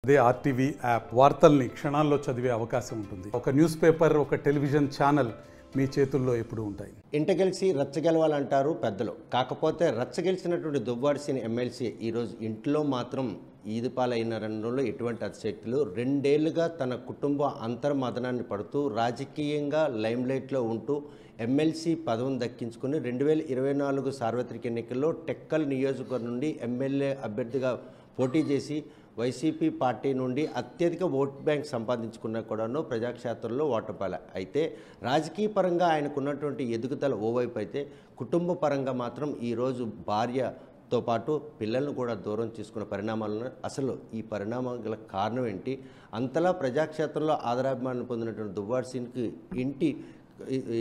అదే RTV app వార్తల్ని క్షణాల్లో చదివే అవకాశం ఉంటుంది. ఒక న్యూస్ పేపర్, ఒక టెలివిజన్ ఛానల్ మీ చేతుల్లో ఎప్పుడూ ఉంటాయి. ఇంట గెలిచి రచ్చగెలవాలంటారు పెద్దలు. కాకపోతే రచ్చగెలిచినటువంటి దువ్వాడ సీని ఎమ్మెల్సీ ఈరోజు ఇంట్లో మాత్రం ఈదుపాలైన రంగంలో ఎటువంటి అతిశక్తులు 2 ఏళ్లుగా తన కుటుంబ అంతర్మదనాన్ని పడుతూ రాజకీయంగా లైమ్లైట్లో ఉంటూ ఎమ్మెల్సీ పదవిని దక్కించుకుని 2024 సార్వత్రిక ఎన్నికల్లో టెక్కల్ నియోజకవర్గం నుండి ఎమ్మెల్యే అభ్యర్థిగా పోటీ చేసి వైసీపీ పార్టీ నుండి అత్యధిక ఓట్ బ్యాంక్ సంపాదించుకున్న కూడాను ప్రజాక్షేత్రంలో ఓటపాల. అయితే రాజకీయ పరంగా ఆయనకున్నటువంటి ఎదుగుదల ఓవైపు అయితే కుటుంబ పరంగా మాత్రం ఈరోజు భార్యతో పాటు పిల్లలను కూడా దూరం తీసుకున్న పరిణామాలను అసలు ఈ పరిణామాల గల కారణం ఏంటి? అంతలా ప్రజాక్షేత్రంలో ఆదరాభిమానం పొందినటువంటి దువ్వాడ సీన్కి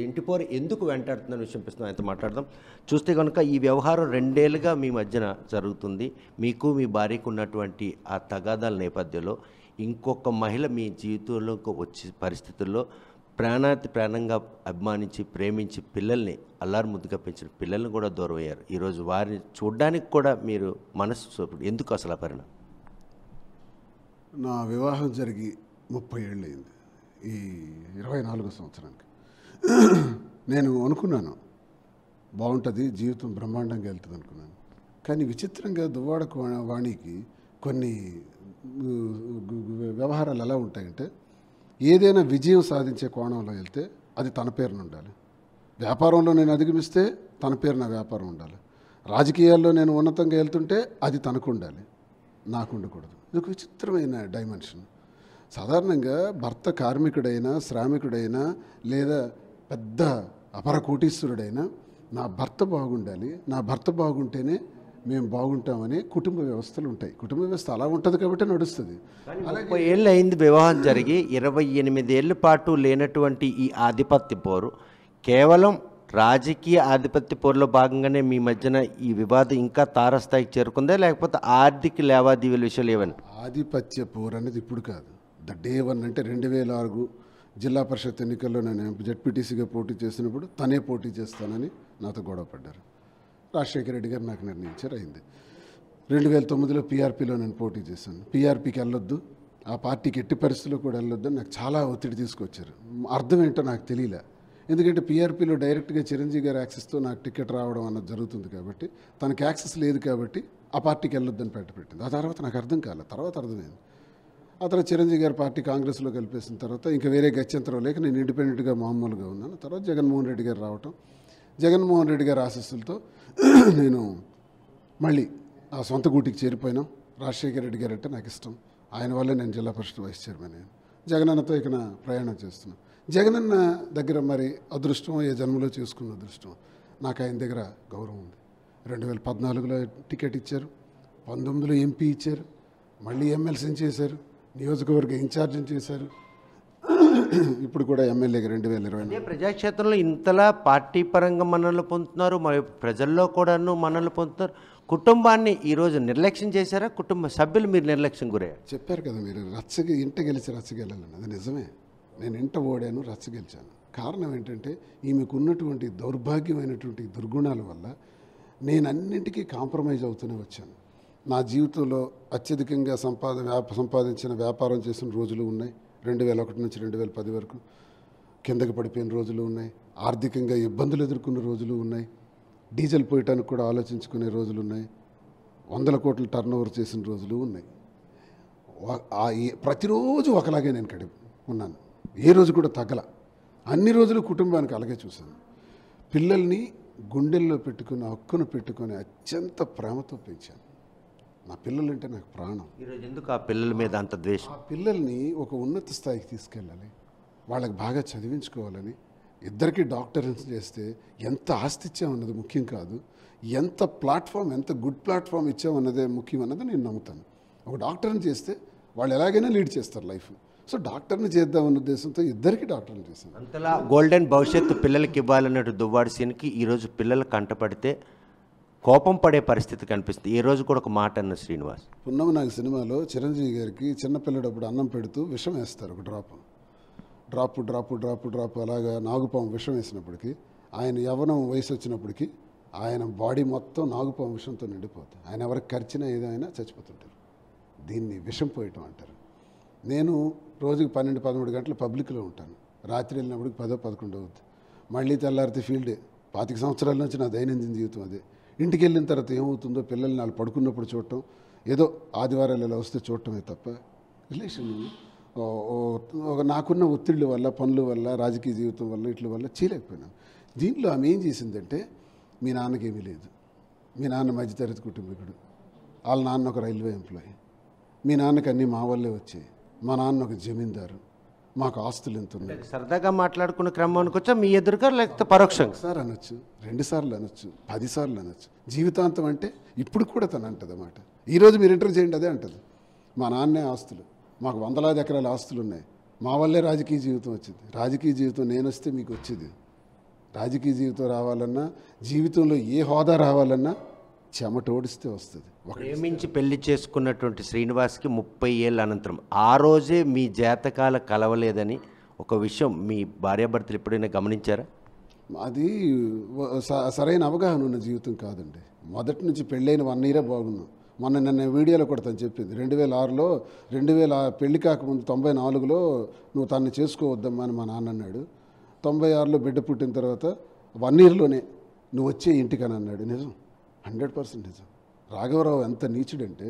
ఇంటి పోరు ఎందుకు వెంటాడుతుందని విషయం ఆయనతో మాట్లాడదాం. చూస్తే కనుక ఈ వ్యవహారం 2 ఏళ్లుగా మీ మధ్యన జరుగుతుంది. మీకు మీ భార్యకు ఉన్నటువంటి ఆ తగాదాల నేపథ్యంలో ఇంకొక మహిళ మీ జీవితంలోకి వచ్చే పరిస్థితుల్లో ప్రాణంగా అభిమానించి ప్రేమించి పిల్లల్ని అల్లారు ముద్దుగా పెంచిన పిల్లల్ని కూడా దూరం అయ్యారు. ఈరోజు వారిని చూడడానికి కూడా మీరు మనసు ఎందుకు అసలు ఆ పరిణామం? నా వివాహం జరిగి 30 ఏళ్ళు అయింది. ఈ 24 సంవత్సరానికి నేను అనుకున్నాను బాగుంటుంది, జీవితం బ్రహ్మాండంగా వెళ్తుంది అనుకున్నాను. కానీ విచిత్రంగా దువ్వాడ వాణికి కొన్ని వ్యవహారాలు ఎలా ఉంటాయంటే, ఏదైనా విజయం సాధించే కోణంలో వెళ్తే అది తన పేరున ఉండాలి. వ్యాపారంలో నేను అధిగమిస్తే తన పేరున వ్యాపారం ఉండాలి. రాజకీయాల్లో నేను ఉన్నతంగా వెళ్తుంటే అది తనకు ఉండాలి, నాకు ఉండకూడదు. ఇది ఒక విచిత్రమైన డైమెన్షన్. సాధారణంగా భర్త కార్మికుడైనా, శ్రామికుడైనా, లేదా పెద్ద అపర కోటీశ్వరుడైనా నా భర్త బాగుండాలి, నా భర్త బాగుంటేనే మేము బాగుంటామని కుటుంబ వ్యవస్థలు ఉంటాయి. కుటుంబ వ్యవస్థ అలా ఉంటుంది కాబట్టి నడుస్తుంది. 30 ఏళ్ళు అయింది వివాహం జరిగి, 28 ఏళ్ళ పాటు లేనటువంటి ఈ ఆధిపత్య పోరు కేవలం రాజకీయ ఆధిపత్య పోరులో భాగంగానే మీ మధ్యన ఈ వివాదం ఇంకా తారస్థాయికి చేరుకుందా, లేకపోతే ఆర్థిక లావాదేవీల విషయాలు ఏమన్నా? ఆధిపత్య పోరు అనేది ఇప్పుడు కాదు. ద డే వన్ అంటే 2006 జిల్లా పరిషత్ ఎన్నికల్లో నేను జెడ్పీటీసీగా పోటీ చేసినప్పుడు తనే పోటీ చేస్తానని నాతో గొడవ పడ్డారు. రాజశేఖర రెడ్డి గారు నాకు నిర్ణయించారు, అయింది. 2009లో పీఆర్పీలో నేను పోటీ చేశాను. పీఆర్పీకి వెళ్ళొద్దు, ఆ పార్టీకి ఎట్టి పరిస్థితుల్లో కూడా వెళ్ళొద్దు నాకు చాలా ఒత్తిడి తీసుకొచ్చారు. అర్థం ఏంటో నాకు తెలియలే. ఎందుకంటే పీఆర్పీలో డైరెక్ట్గా చిరంజీవి గారి యాక్సెస్తో నాకు టికెట్ రావడం అన్నది జరుగుతుంది కాబట్టి, తనకి యాక్సెస్ లేదు కాబట్టి ఆ పార్టీకి వెళ్ళొద్దని పెట్టింది. ఆ తర్వాత నాకు అర్థం కాలే, తర్వాత అర్థమైంది. ఆ తర్వాత చిరంజీవి గారి పార్టీ కాంగ్రెస్లో కలిపేసిన తర్వాత ఇంకా వేరే గత్యంతరం లేక నేను ఇండిపెండెంట్గా మామూలుగా ఉన్నాను. తర్వాత జగన్మోహన్ రెడ్డి గారు రావటం, జగన్మోహన్ రెడ్డి గారి ఆశీస్సులతో నేను మళ్ళీ ఆ సొంత గూటికి చేరిపోయినాం. రాజశేఖర రెడ్డి గారు అంటే నాకు ఇష్టం, ఆయన వల్లే నేను జిల్లా పరిషత్ వైస్ చైర్మన్ అయ్యాను. జగనన్నతో ఇక ప్రయాణం చేస్తున్నాను. జగనన్న దగ్గర మరి అదృష్టం, ఏ జన్మలో చేసుకున్న అదృష్టం, నాకు ఆయన దగ్గర గౌరవం ఉంది. 2014లో టికెట్ ఇచ్చారు, 19లో ఎంపీ ఇచ్చారు, మళ్ళీ ఎమ్మెల్సీని చేశారు, నియోజకవర్గ ఇన్ఛార్జిని చేశారు, ఇప్పుడు కూడా ఎమ్మెల్యేగా 2020. ప్రజాక్షేత్రంలో ఇంతలా పార్టీ పరంగా మన్ననలు పొందుతున్నారు, మరి ప్రజల్లో కూడాను మన్ననలు పొందుతున్నారు. కుటుంబాన్ని ఈరోజు నిర్లక్ష్యం చేశారా? కుటుంబ సభ్యులు మీరు నిర్లక్ష్యం గురయ్యారు. చెప్పారు కదా మీరు, ఇంట గెలిచి రచ్చగెళ్ళాలని. అది నిజమే, నేను ఇంట ఓడాను, రచ్చగెలిచాను. కారణం ఏంటంటే ఈమెకు ఉన్నటువంటి దౌర్భాగ్యమైనటువంటి దుర్గుణాల వల్ల నేను అన్నింటికీ కాంప్రమైజ్ అవుతూనే వచ్చాను. నా జీవితంలో అత్యధికంగా సంపాదించిన వ్యాపారం చేసిన రోజులు ఉన్నాయి. 2001 నుంచి 2010 వరకు కిందకి పడిపోయిన రోజులు ఉన్నాయి. ఆర్థికంగా ఇబ్బందులు ఎదుర్కొన్న రోజులు ఉన్నాయి. డీజిల్ పోయటానికి కూడా ఆలోచించుకునే రోజులు ఉన్నాయి. 100 కోట్ల టర్నోవర్ చేసిన రోజులు ఉన్నాయి. ప్రతిరోజు ఒకలాగే నేను ఉన్నాను, ఏ రోజు కూడా తగ్గల. అన్ని రోజులు కుటుంబానికి అలాగే చూశాను. పిల్లల్ని గుండెల్లో పెట్టుకుని, హక్కును పెట్టుకొని అత్యంత ప్రేమతో పెంచాను. నా పిల్లలంటే నాకు ప్రాణం. ఈరోజు ఎందుకు ఆ పిల్లల మీద అంత ద్వేషం? ఆ పిల్లల్ని ఒక ఉన్నత స్థాయికి తీసుకెళ్ళాలి, వాళ్ళకి బాగా చదివించుకోవాలని. ఇద్దరికి డాక్టర్స్ చేస్తే ఎంత ఆస్తి ఇచ్చామన్నది ముఖ్యం కాదు, ఎంత ప్లాట్ఫామ్, ఎంత గుడ్ ప్లాట్ఫామ్ ఇచ్చామన్నదే ముఖ్యం అన్నది నేను నమ్ముతాను. ఒక డాక్టర్ని చేస్తే వాళ్ళు ఎలాగైనా లీడ్ చేస్తారు లైఫ్. సో డాక్టర్ని చేద్దామన్న ఉద్దేశంతో ఇద్దరికి డాక్టర్ని చేశాను. అంతలా గోల్డెన్ భవిష్యత్తు పిల్లలకి ఇవ్వాలన్నట్టు దువ్వాడ సీన్కి ఈరోజు పిల్లలు కంటపడితే కోపం పడే పరిస్థితి కనిపిస్తుంది. ఈ రోజు కూడా ఒక మాట అన్న శ్రీనివాస్, పున్నమ నాగ సినిమాలో చిరంజీవి గారికి చిన్నపిల్లడప్పుడు అన్నం పెడుతూ విషం వేస్తారు, ఒక డ్రాప్ అలాగా నాగుపాము విషం వేసినప్పటికీ, ఆయన యవ్వనం వయసు వచ్చినప్పటికీ ఆయన బాడీ మొత్తం నాగుపాము విషంతో నిండిపోతుంది. ఆయన ఎవరికి ఖర్చిన ఏదైనా చచ్చిపోతుంటారు. దీన్ని విషం పోయటం అంటారు. నేను రోజుకి 12-13 గంటలు పబ్లిక్లో ఉంటాను. రాత్రి వెళ్ళినప్పటికి 10-11 అవుద్ది. మళ్ళీ తెల్లారితే ఫీల్డే. 25 సంవత్సరాల నుంచి నా దైనందిన జీవితం అదే. ఇంటికి వెళ్ళిన తర్వాత ఏమవుతుందో పిల్లల్ని వాళ్ళు పడుకున్నప్పుడు చూడటం, ఏదో ఆదివారాలు ఇలా వస్తే చూడటమే తప్ప రిలేషన్ నాకున్న ఒత్తిళ్ళ వల్ల, పనుల వల్ల, రాజకీయ జీవితం వల్ల, ఇట్ల వల్ల చేయలేకపోయినాను. దీంట్లో ఆమె ఏం చేసిందంటే, మీ నాన్నకేమీ లేదు, మీ నాన్న మధ్యతరగతి కుటుంబీకుడు, వాళ్ళ నాన్న ఒక రైల్వే ఎంప్లాయీ, మీ నాన్నకి అన్నీ మా వల్లే వచ్చాయి, మా నాన్న ఒక జమీందారు, మాకు ఆస్తులు ఎంత ఉన్నాయి. సరదాగా మాట్లాడుకున్న క్రమానికి వచ్చా మీ ఎదురుగా, లేకపోతే పరోక్షంగా? ఒకసారి అనొచ్చు, 2 సార్లు అనొచ్చు, 10 సార్లు అనొచ్చు. జీవితాంతం అంటే ఇప్పుడు కూడా తను అంటది అన్నమాట. ఈరోజు మీరు ఇంటర్ చేయండి అదే అంటది. మా నాన్నే ఆస్తులు, మాకు 100,000 ఎకరాల ఆస్తులు ఉన్నాయి, మా వల్లే రాజకీయ జీవితం వచ్చింది. రాజకీయ జీవితం నేను వస్తే మీకు వచ్చేది. రాజకీయ జీవితం రావాలన్నా, జీవితంలో ఏ హోదా రావాలన్నా చెమట ఓడిస్తే వస్తుంది. ప్రేమించి పెళ్లి చేసుకున్నటువంటి శ్రీనివాస్కి 30 ఏళ్ళ అనంతరం ఆ రోజే మీ జాతకాల కలవలేదని ఒక విషయం మీ భార్యాభర్తలు ఎప్పుడైనా గమనించారా? అది సరైన అవగాహన ఉన్న జీవితం కాదండి. మొదటి నుంచి పెళ్ళైన 1 ఇయరే బాగున్నాం. నిన్న వీడియోలో కూడా తను చెప్పింది, 2006లో పెళ్లి కాకముందు 94లో నువ్వు తనని చేసుకోవద్దమ్మా అని మా నాన్న అన్నాడు. 96లో బిడ్డ పుట్టిన తర్వాత 1 ఇయర్లోనే నువ్వు వచ్చే ఇంటికని అన్నాడు. నిజం, 100% నిజం. రాఘవరావు ఎంత నీచుడంటే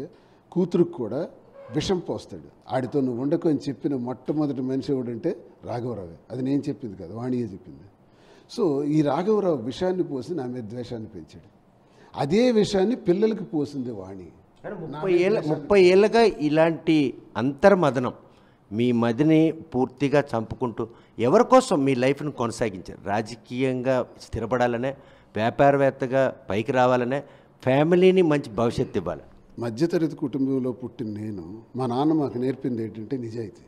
కూతురుకు కూడా విషం పోస్తాడు. ఆడితో నువ్వు ఉండకు అని చెప్పిన మొట్టమొదటి మనిషి ఎవడంటే రాఘవరావే. అది నేను చెప్పింది కదా, వాణియే చెప్పింది. సో ఈ రాఘవరావు విషాన్ని పోసి నా మీద ద్వేషాన్ని పెంచాడు. అదే విషయాన్ని పిల్లలకి పోసింది వాణి. 30 ఏళ్ళగా ఇలాంటి అంతర్మదనం మీ మదిని పూర్తిగా చంపుకుంటూ ఎవరి కోసం మీ లైఫ్ను కొనసాగించారు? రాజకీయంగా స్థిరపడాలనే, వ్యాపారవేత్తగా పైకి రావాలనే, ఫ్యామిలీని మంచి భవిష్యత్తు ఇవ్వాలి. మధ్యతరగతి కుటుంబంలో పుట్టిన నేను, మా నాన్న మాకు నేర్పింది ఏంటంటే నిజాయితీ,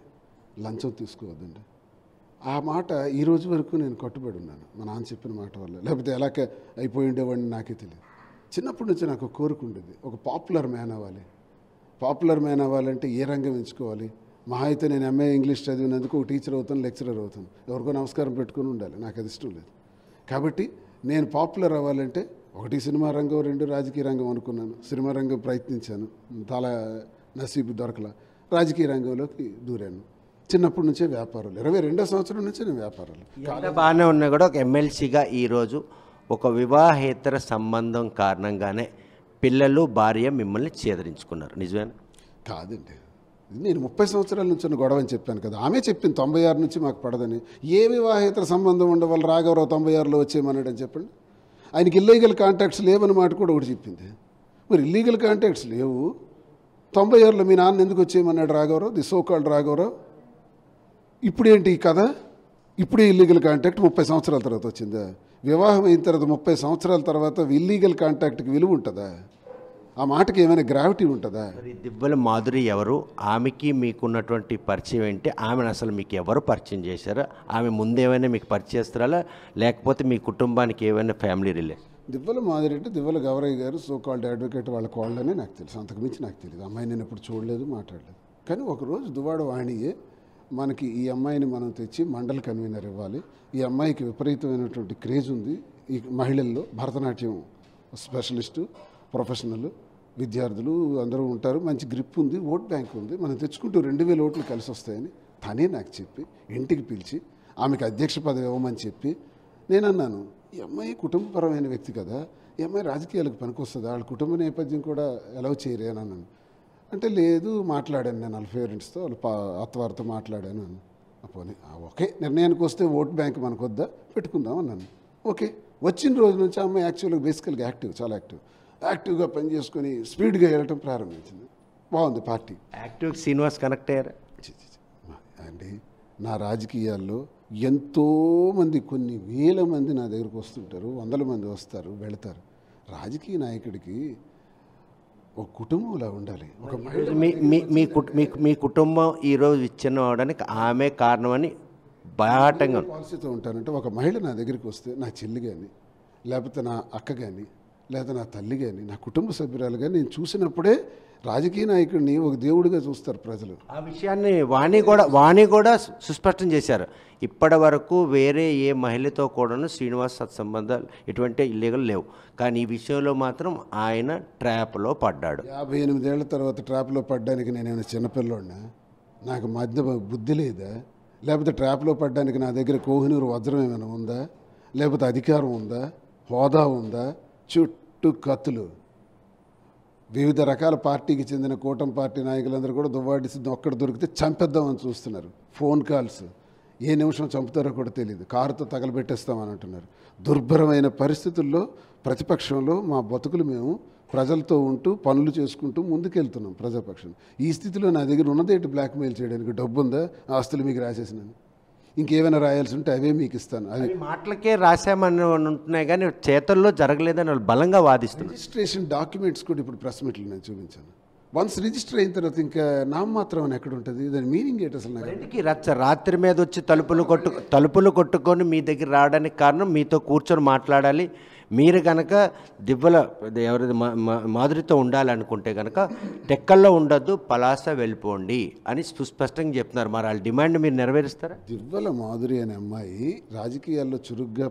లంచం తీసుకోవద్దండి. ఆ మాట ఈ రోజు వరకు నేను కట్టుబడి ఉన్నాను మా నాన్న చెప్పిన మాట వల్ల. లేకపోతే ఎలా అయిపోయి ఉండేవాడిని నాకే తెలియదు. చిన్నప్పటి నుంచి నాకు ఒక కోరిక ఉండేది, ఒక పాపులర్ మ్యాన్ అవ్వాలి. పాపులర్ మ్యాన్ అవ్వాలంటే ఏ రంగం ఎంచుకోవాలి? మహా అయితే నేను ఎంఏ ఇంగ్లీష్ చదివినందుకు ఒక టీచర్ అవుతాను, లెక్చరర్ అవుతాను, ఎవరికో నమస్కారం పెట్టుకుని ఉండాలి. నాకు అది ఇష్టం లేదు. కాబట్టి నేను పాపులర్ అవ్వాలంటే ఒకటి సినిమా రంగం, 2 రాజకీయ రంగం అనుకున్నాను. సినిమా రంగం ప్రయత్నించాను, చాలా నసీబు దొరకలా. రాజకీయ రంగంలోకి దూరాను. చిన్నప్పటి నుంచే వ్యాపారాలు, 22వ సంవత్సరం నుంచే నేను వ్యాపారాలు. బాగానే ఉన్నా కూడా ఒక ఎమ్మెల్సీగా ఈరోజు ఒక వివాహేతర సంబంధం కారణంగానే పిల్లలు, భార్య మిమ్మల్ని చేదరించుకున్నారు, నిజమేనా? కాదండి, నేను 30 సంవత్సరాల నుంచి ఉన్న గొడవ అని చెప్పాను కదా. ఆమె చెప్పింది 96 నుంచి మాకు పడదని. ఏ వివాహేతర సంబంధం ఉండవాళ్ళు రాఘవరావు 96లో వచ్చేయమన్నాడని చెప్పండి. ఆయనకి ఇల్లీగల్ కాంటాక్ట్స్ లేవని మాట కూడా ఒకటి చెప్పింది. మరి ఇల్లీగల్ కాంటాక్ట్స్ లేవు, 96లో మీ నాన్న ఎందుకు వచ్చేయమన్నాడు రాఘవరావు, ది సో కాల్డ్ రాఘవరావు? ఇప్పుడేంటి ఈ కథ? ఇప్పుడే ఇల్లీగల్ కాంటాక్ట్ 30 సంవత్సరాల తర్వాత వచ్చిందా? వివాహం అయిన తర్వాత 30 సంవత్సరాల తర్వాత ఇల్లీగల్ కాంటాక్ట్కి విలువ ఉంటుందా? ఆ మాటకి ఏమైనా గ్రావిటీ ఉంటుందా? దివ్వెల మాధురి ఎవరు? ఆమెకి మీకున్నటువంటి పరిచయం ఏంటి? ఆమెను అసలు మీకు ఎవరు పరిచయం చేశారు? ఆమె ముందేమైనా మీకు పరిచయస్తారా, లేకపోతే మీ కుటుంబానికి ఏమైనా ఫ్యామిలీ రిలేషన్? దివ్వెల మాధురి అంటే దివ్వెల గౌరయ్య గారు, సో కాల్డ్ అడ్వకేట్ వాళ్ళ కోళ్ళనే నాకు తెలుసు. అంతకుమించి నాకు తెలియదు. అమ్మాయి నేను ఎప్పుడు చూడలేదు, మాట్లాడలేదు. కానీ ఒకరోజు దువ్వాడ వాణియే మనకి ఈ అమ్మాయిని మనం తెచ్చి మండల్ కన్వీనర్ ఇవ్వాలి, ఈ అమ్మాయికి విపరీతమైనటువంటి క్రేజ్ ఉంది ఈ మహిళల్లో, భరతనాట్యం స్పెషలిస్టు, ప్రొఫెషనల్, విద్యార్థులు అందరూ ఉంటారు, మంచి గ్రిప్ ఉంది, ఓట్ బ్యాంక్ ఉంది, మనం తెచ్చుకుంటూ 2000 ఓట్లు కలిసి వస్తాయని తనే నాకు చెప్పి ఇంటికి పిలిచి ఆమెకు అధ్యక్ష పదవి ఇవ్వమని చెప్పి నేను అన్నాను, ఈ అమ్మాయి కుటుంబపరమైన వ్యక్తి కదా, ఈ అమ్మాయి రాజకీయాలకు పనికొస్తుందా, వాళ్ళ కుటుంబ నేపథ్యం కూడా ఎలా చేయరే అని అన్నాను. అంటే లేదు, మాట్లాడాను నేను వాళ్ళ పేరెంట్స్తో, వాళ్ళ అత్తవారితో మాట్లాడాను అన్నాను. పోనీ ఓకే, నిర్ణయానికి వస్తే ఓట్ బ్యాంక్ మనకు వద్దా, పెట్టుకుందాం అన్నాను. ఓకే, వచ్చిన రోజు నుంచి ఆ అమ్మాయి యాక్చువల్గా బేసికల్గా యాక్టివ్, చాలా యాక్టివ్గా పనిచేసుకొని స్పీడ్గా వెళ్ళటం ప్రారంభించింది. బాగుంది పార్టీ. యాక్టివ్ శ్రీనివాస్ కనెక్ట్ అయ్యారా? అండి, నా రాజకీయాల్లో ఎంతోమంది, కొన్ని వేల మంది నా దగ్గరకు వస్తుంటారు, 100 మంది వస్తారు వెళతారు. రాజకీయ నాయకుడికి ఒక కుటుంబంలా ఉండాలి. ఒక మీ కుటుంబం ఈరోజు విచ్ఛిన్నం అవడానికి ఆమె కారణమని బాటంగా పాలసీతో ఉంటానంటే, ఒక మహిళ నా దగ్గరికి వస్తే నా చెల్లి కానీ, లేకపోతే నా అక్క కానీ, లేదా నా తల్లి కానీ, నా కుటుంబ సభ్యురాలు కానీ నేను చూసినప్పుడే రాజకీయ నాయకుడిని ఒక దేవుడిగా చూస్తారు ప్రజలు. ఆ విషయాన్ని వాణి కూడా సుస్పష్టం చేశారు. ఇప్పటి వరకు వేరే ఏ మహిళతో కూడాను శ్రీనివాస్ సత్సంబంధాలు ఎటువంటి ఇల్లీగల్ లేవు, కానీ ఈ విషయంలో మాత్రం ఆయన ట్రాప్లో పడ్డాడు. 58 ఏళ్ల తర్వాత ట్రాప్లో పడ్డానికి నేనేమైనా చిన్నపిల్లోడినా? నాకు మధ్య బుద్ధి లేదా? లేకపోతే ట్రాప్లో పడడానికి నా దగ్గర కోహినూరు వజ్రం ఏమైనా ఉందా? లేకపోతే అధికారం ఉందా? హోదా ఉందా? చుట్టూ కత్తులు. వివిధ రకాల పార్టీకి చెందిన కూటమి పార్టీ నాయకులందరూ కూడా దువ్వాడి సిద్ధం ఒక్కడ దొరికితే చంపేద్దామని చూస్తున్నారు. ఫోన్ కాల్స్, ఏ నిమిషం చంపుతారో కూడా తెలియదు, కారుతో తగలబెట్టేస్తామని అంటున్నారు. దుర్భరమైన పరిస్థితుల్లో ప్రతిపక్షంలో మా బతుకులు మేము ప్రజలతో ఉంటూ పనులు చేసుకుంటూ ముందుకెళ్తున్నాం ప్రజాపక్షం. ఈ స్థితిలో నా దగ్గర ఉన్నదేంటి బ్లాక్మెయిల్ చేయడానికి? డబ్బు ఉందా? ఆస్తులు మీకు రాసేసినాను, ఇంకేమైనా రాయాల్సి ఉంటే అవే మీకు ఇస్తాను. అవి మాటలకే రాశామని ఉంటున్నాయి కానీ చేతల్లో జరగలేదని వాళ్ళు బలంగా వాదిస్తున్నారు. రిజిస్ట్రేషన్ డాక్యుమెంట్స్ కూడా ఇప్పుడు ప్రెస్ మీట్లు నేను చూపించాను. వన్స్ రిజిస్టర్ అయిన తర్వాత ఇంకా నామమాత్రం అని ఎక్కడ ఉంటుంది? దాని మీనింగ్ ఏంటి అసలు? ఇంటికి రచ్చ రాత్రి మీద వచ్చి తలుపులు కొట్టుకొని మీ దగ్గర రావడానికి కారణం మీతో కూర్చొని మాట్లాడాలి. మీరు కనుక దివ్వల ఎవరిది మాధురితో ఉండాలనుకుంటే కనుక టెక్కల్లో ఉండొద్దు, పలాస వెళ్ళిపోండి అని సుస్పష్టంగా చెప్తున్నారు. మరి వాళ్ళ డిమాండ్ మీరు నెరవేరుస్తారా? దివ్వల మాధురి అనే అమ్మాయి రాజకీయాల్లో చురుగ్గా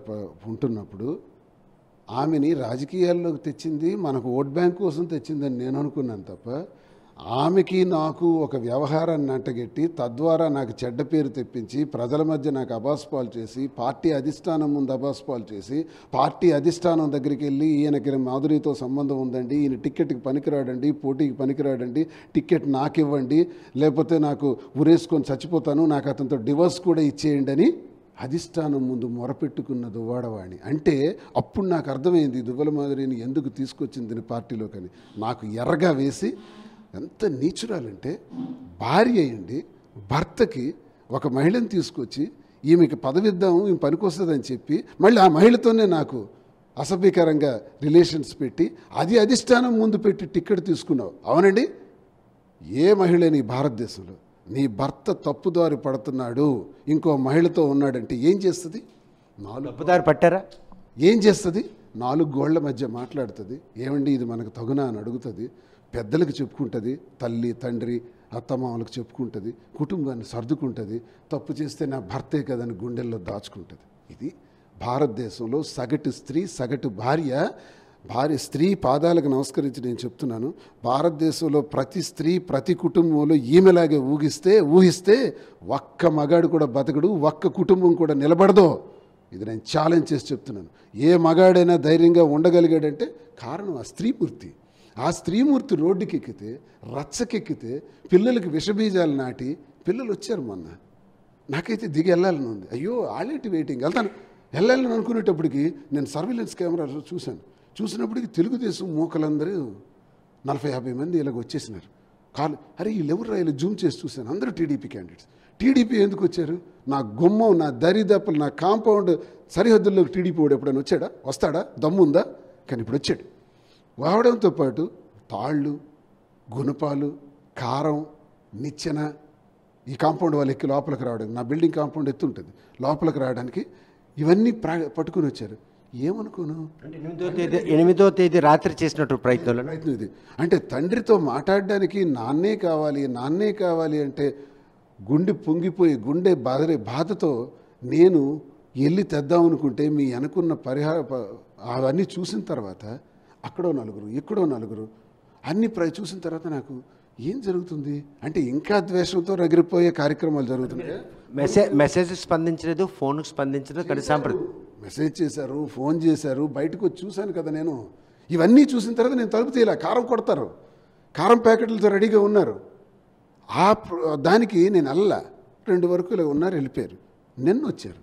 ఉంటున్నప్పుడు ఆమెని రాజకీయాల్లోకి తెచ్చింది మనకు ఓట్ బ్యాంక్ కోసం తెచ్చిందని నేను అనుకున్నాను తప్ప, ఆమెకి నాకు ఒక వ్యవహారాన్ని అంటగెట్టి తద్వారా నాకు చెడ్డ పేరు తెప్పించి ప్రజల మధ్య నాకు అబాస్పాలు చేసి పార్టీ అధిష్టానం ముందు అబాస్పాలు చేసి పార్టీ అధిష్టానం దగ్గరికి వెళ్ళి ఈయనకి మాధురితో సంబంధం ఉందండి, ఈయన టిక్కెట్కి పనికిరాడండి, పోటీకి పనికిరాడండి, టిక్కెట్ నాకు ఇవ్వండి, లేకపోతే నాకు ఉరేసుకొని చచ్చిపోతాను, నాకు అతనితో డివోర్స్ కూడా ఇచ్చేయండి అని అధిష్టానం ముందు మొరపెట్టుకున్న దువ్వాడవాణి. అంటే అప్పుడు నాకు అర్థమైంది దువ్వల మాధురిని ఎందుకు తీసుకొచ్చింది పార్టీలోకని. నాకు ఎర్రగా వేసి ఎంత నీచురాలంటే భార్య అయ్యండి భర్తకి ఒక మహిళను తీసుకొచ్చి ఈమెకి పదవిద్దాము, ఈమె పనికొస్తుందని చెప్పి మళ్ళీ ఆ మహిళతోనే నాకు అసభ్యకరంగా రిలేషన్స్ పెట్టి అది అధిష్టానం ముందు పెట్టి టిక్కెట్ తీసుకున్నావు. అవునండి, ఏ మహిళని భారతదేశంలో నీ భర్త తప్పుదారి పడుతున్నాడు, ఇంకో మహిళతో ఉన్నాడంటే ఏం చేస్తుంది? తప్పుదారి పట్టారా? ఏం చేస్తుంది? 4 గోళ్ల మధ్య మాట్లాడుతుంది. ఏమండి ఇది మనకు తగునా అని అడుగుతుంది. పెద్దలకు చెప్పుకుంటుంది, తల్లి తండ్రి అత్తమామలకు చెప్పుకుంటుంది, కుటుంబాన్ని సర్దుకుంటుంది. తప్పు చేస్తే నా భర్తే కదని గుండెల్లో దాచుకుంటుంది. ఇది భారతదేశంలో సగటు స్త్రీ, సగటు భార్య స్త్రీ పాదాలకు నమస్కరించి నేను చెప్తున్నాను, భారతదేశంలో ప్రతి స్త్రీ ప్రతి కుటుంబంలో ఈమెలాగే ఊహిస్తే ఒక్క మగాడు కూడా బతకడు, ఒక్క కుటుంబం కూడా నిలబడదో. ఇది నేను ఛాలెంజ్ చేసి చెప్తున్నాను. ఏ మగాడైనా ధైర్యంగా ఉండగలిగాడంటే కారణం ఆ స్త్రీమూర్తి. ఆ స్త్రీమూర్తి రోడ్డుకి ఎక్కితే, రచ్చకెక్కితే, పిల్లలకి విషబీజాలు నాటి పిల్లలు వచ్చారు మొన్న. నాకైతే దిగి వెళ్ళాలని ఉంది. అయ్యో ఆలేటి వెయిటింగ్, వెళ్ళాలని అనుకునేటప్పటికి నేను సర్వేలెన్స్ కెమెరా చూసినప్పటికీ తెలుగుదేశం మూకలందరూ 40-50 మంది ఇలాగ వచ్చేసినారు. అరే వీళ్ళెవరు ఇలా జూమ్ చేసి చూశాను, అందరూ టీడీపీ క్యాండిడేట్స్. టీడీపీ ఎందుకు వచ్చారు? నా గుమ్మం, నా దరిదప్పలు, నా కాంపౌండ్ సరిహద్దుల్లోకి టీడీపీ వాడు ఎప్పుడైనా వస్తాడా? దమ్ముందా? కానీ ఇప్పుడు వచ్చాడు. వాడడంతో పాటు తాళ్ళు, గుణపాలు, కారం, నిచ్చెన, ఈ కాంపౌండ్ వాళ్ళు ఎక్కి లోపలికి రావడానికి, నా బిల్డింగ్ కాంపౌండ్ ఎత్తు ఉంటుంది, లోపలికి రావడానికి ఇవన్నీ పట్టుకుని వచ్చారు. ఏమనుకోను అంటే 8వ తేదీ రాత్రి చేసినట్టు ప్రయత్నం ఇది. అంటే తండ్రితో మాట్లాడడానికి నాన్నే కావాలి అంటే గుండె పొంగిపోయి గుండె బాధతో నేను వెళ్ళి తెద్దామనుకుంటే మీ అనుకున్న అవన్నీ చూసిన తర్వాత అక్కడో నలుగురు ఇక్కడో నలుగురు అన్ని చూసిన తర్వాత నాకు ఏం జరుగుతుంది అంటే ఇంకా ద్వేషంతో రగిలిపోయే కార్యక్రమాలు జరుగుతున్నాయి. మెసేజ్ స్పందించలేదు, ఫోన్కి స్పందించలేదు, కనీసం మెసేజ్ చేశారు, ఫోన్ చేశారు, బయటకు వచ్చి చూశాను కదా నేను. ఇవన్నీ చూసిన తర్వాత నేను తలుపు తీయలే, కారం కొడతారు, కారం ప్యాకెట్లతో రెడీగా ఉన్నారు. దానికి నేను 2 వరకు ఇలా ఉన్నారు, వెళ్ళిపోయారు. నిన్న వచ్చారు,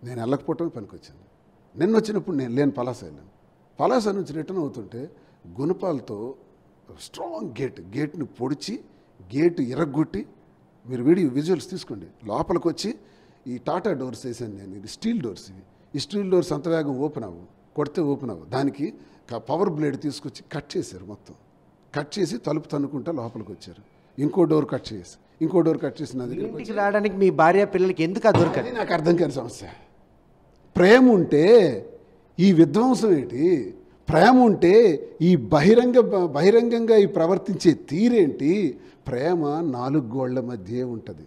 నేను వెళ్ళకపోవటమే పనికొచ్చింది. నిన్న వచ్చినప్పుడు నేను లేని పలాస వెళ్ళాను. పలాస నుంచి రిటర్న్ అవుతుంటే గుణపాలతో స్ట్రాంగ్ గేట్ని పొడిచి గేటు ఇరగ్గొట్టి, మీరు విజువల్స్ తీసుకోండి, లోపలికి వచ్చి ఈ టాటా డోర్స్ వేసాను నేను. ఇది స్టీల్ డోర్స్, ఈ స్టీల్ డోర్స్ అంత వేగం ఓపెన్ అవ్వు, దానికి పవర్ బ్లేడ్ తీసుకొచ్చి కట్ చేశారు. మొత్తం కట్ చేసి తలుపు తన్నుకుంటా లోపలికి వచ్చారు. ఇంకో డోర్ కట్ చేసి నా దగ్గరికి రావడానికి మీ భార్య పిల్లలకి ఎందుకు దొరకదు నాకు అర్థం కాని సమస్య. ప్రేమ ఉంటే ఈ విధ్వంసం ఏంటి? ప్రేమ ఉంటే ఈ బహిరంగంగా ఈ ప్రవర్తించే తీరేంటి? ప్రేమ 4 గోళ్ల మధ్యే ఉంటుంది.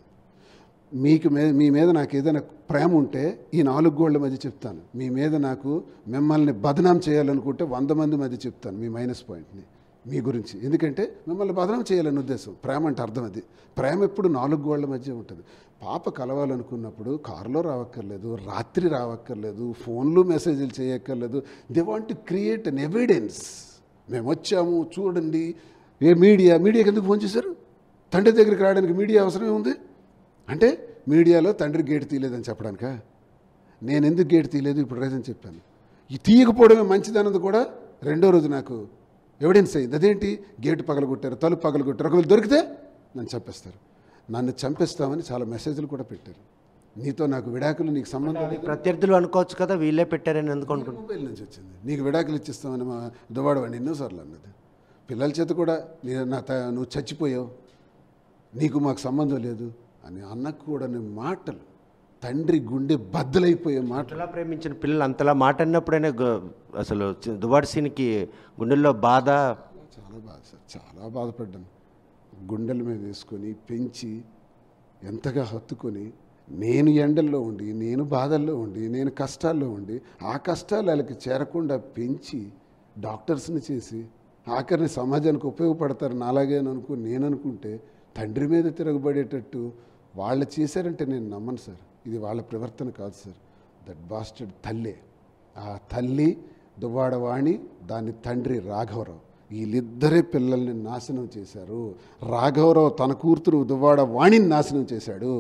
మీ మీద నాకు ఏదైనా ప్రేమ ఉంటే ఈ 4 గోళ్ల మధ్య చెప్తాను. మీ మీద నాకు మిమ్మల్ని బదనాం చేయాలనుకుంటే 100 మంది మధ్య చెప్తాను మీ మైనస్ పాయింట్ని. మీ గురించి. ఎందుకంటే మిమ్మల్ని బదనం చేయాలని ఉద్దేశం. ప్రేమ అంటే అర్థం అది. ప్రేమ ఎప్పుడు 4 గోళ్ల మధ్య ఉంటుంది. పాప కలవాలనుకున్నప్పుడు కారులో రావక్కర్లేదు, రాత్రి రావక్కర్లేదు, ఫోన్లు మెసేజ్లు చేయక్కర్లేదు. They want to create an evidence. మేము వచ్చాము చూడండి. మీడియాకి ఎందుకు ఫోన్ చేశారు? తండ్రి దగ్గరికి రావడానికి మీడియా అవసరమే ఉంది అంటే మీడియాలో తండ్రి గేటు తీయలేదని చెప్పడానికా? నేను ఎందుకు గేటు తీయలేదు ఇప్పుడు రీజన్ చెప్పాను. ఈ తీయకపోవడమే మంచిదన్నది కూడా రెండో రోజు నాకు ఎవిడెన్స్ అయింది. అదేంటి? గేటు పగలగొట్టారు, తలుపు పగలగొట్టారు. ఒకవేళ దొరికితే నన్ను చంపేస్తారు. నన్ను చంపేస్తామని చాలా మెసేజ్లు కూడా పెట్టారు. నీతో నాకు విడాకులు, నీకు సంబంధం లేదు. ప్రత్యర్థులు అనుకోవచ్చు కదా, వీళ్ళే పెట్టారని ఎందుకు అనుకుంటున్నాను? మొబైల్ నుంచి వచ్చింది. నీకు విడాకులు ఇచ్చిస్తామని మా దువ్వాడవాడిని ఎన్నోసార్లు అన్నది. పిల్లల చేత కూడా నువ్వు చచ్చిపోయావు, నీకు మాకు సంబంధం లేదు అని అన్నకూడని మాటలు, తండ్రి గుండె బద్దలైపోయే మాటలు. అంతలా ప్రేమించిన పిల్లలు అంతలా మాట అన్నప్పుడైనా అసలు దువ్వాడ సీన్కి గుండెల్లో బాధ. చాలా బాధ సార్, చాలా బాధపడ్డాను. గుండెల మీద వేసుకొని పెంచి ఎంతగా హత్తుకొని, నేను ఎండల్లో ఉండి, నేను బాధల్లో ఉండి, నేను కష్టాల్లో ఉండి, ఆ కష్టాలు వాళ్ళకి చేరకుండా పెంచి డాక్టర్స్ని చేసి ఆఖరిని సమాజానికి ఉపయోగపడతారు నాలాగే నేను అనుకుంటే తండ్రి మీద తిరగబడేటట్టు వాళ్ళు చేశారంటే నేను నమ్మను సార్. ఇది వాళ్ళ ప్రవర్తన కాదు సార్. దట్ బాస్టర్డ్ తల్లే. ఆ తల్లి దువ్వాడవాణి, దాని తండ్రి రాఘవరావు, వీళ్ళిద్దరే పిల్లల్ని నాశనం చేశారు. రాఘవరావు తన కూతురు దువ్వాడవాణిని నాశనం చేశాడు.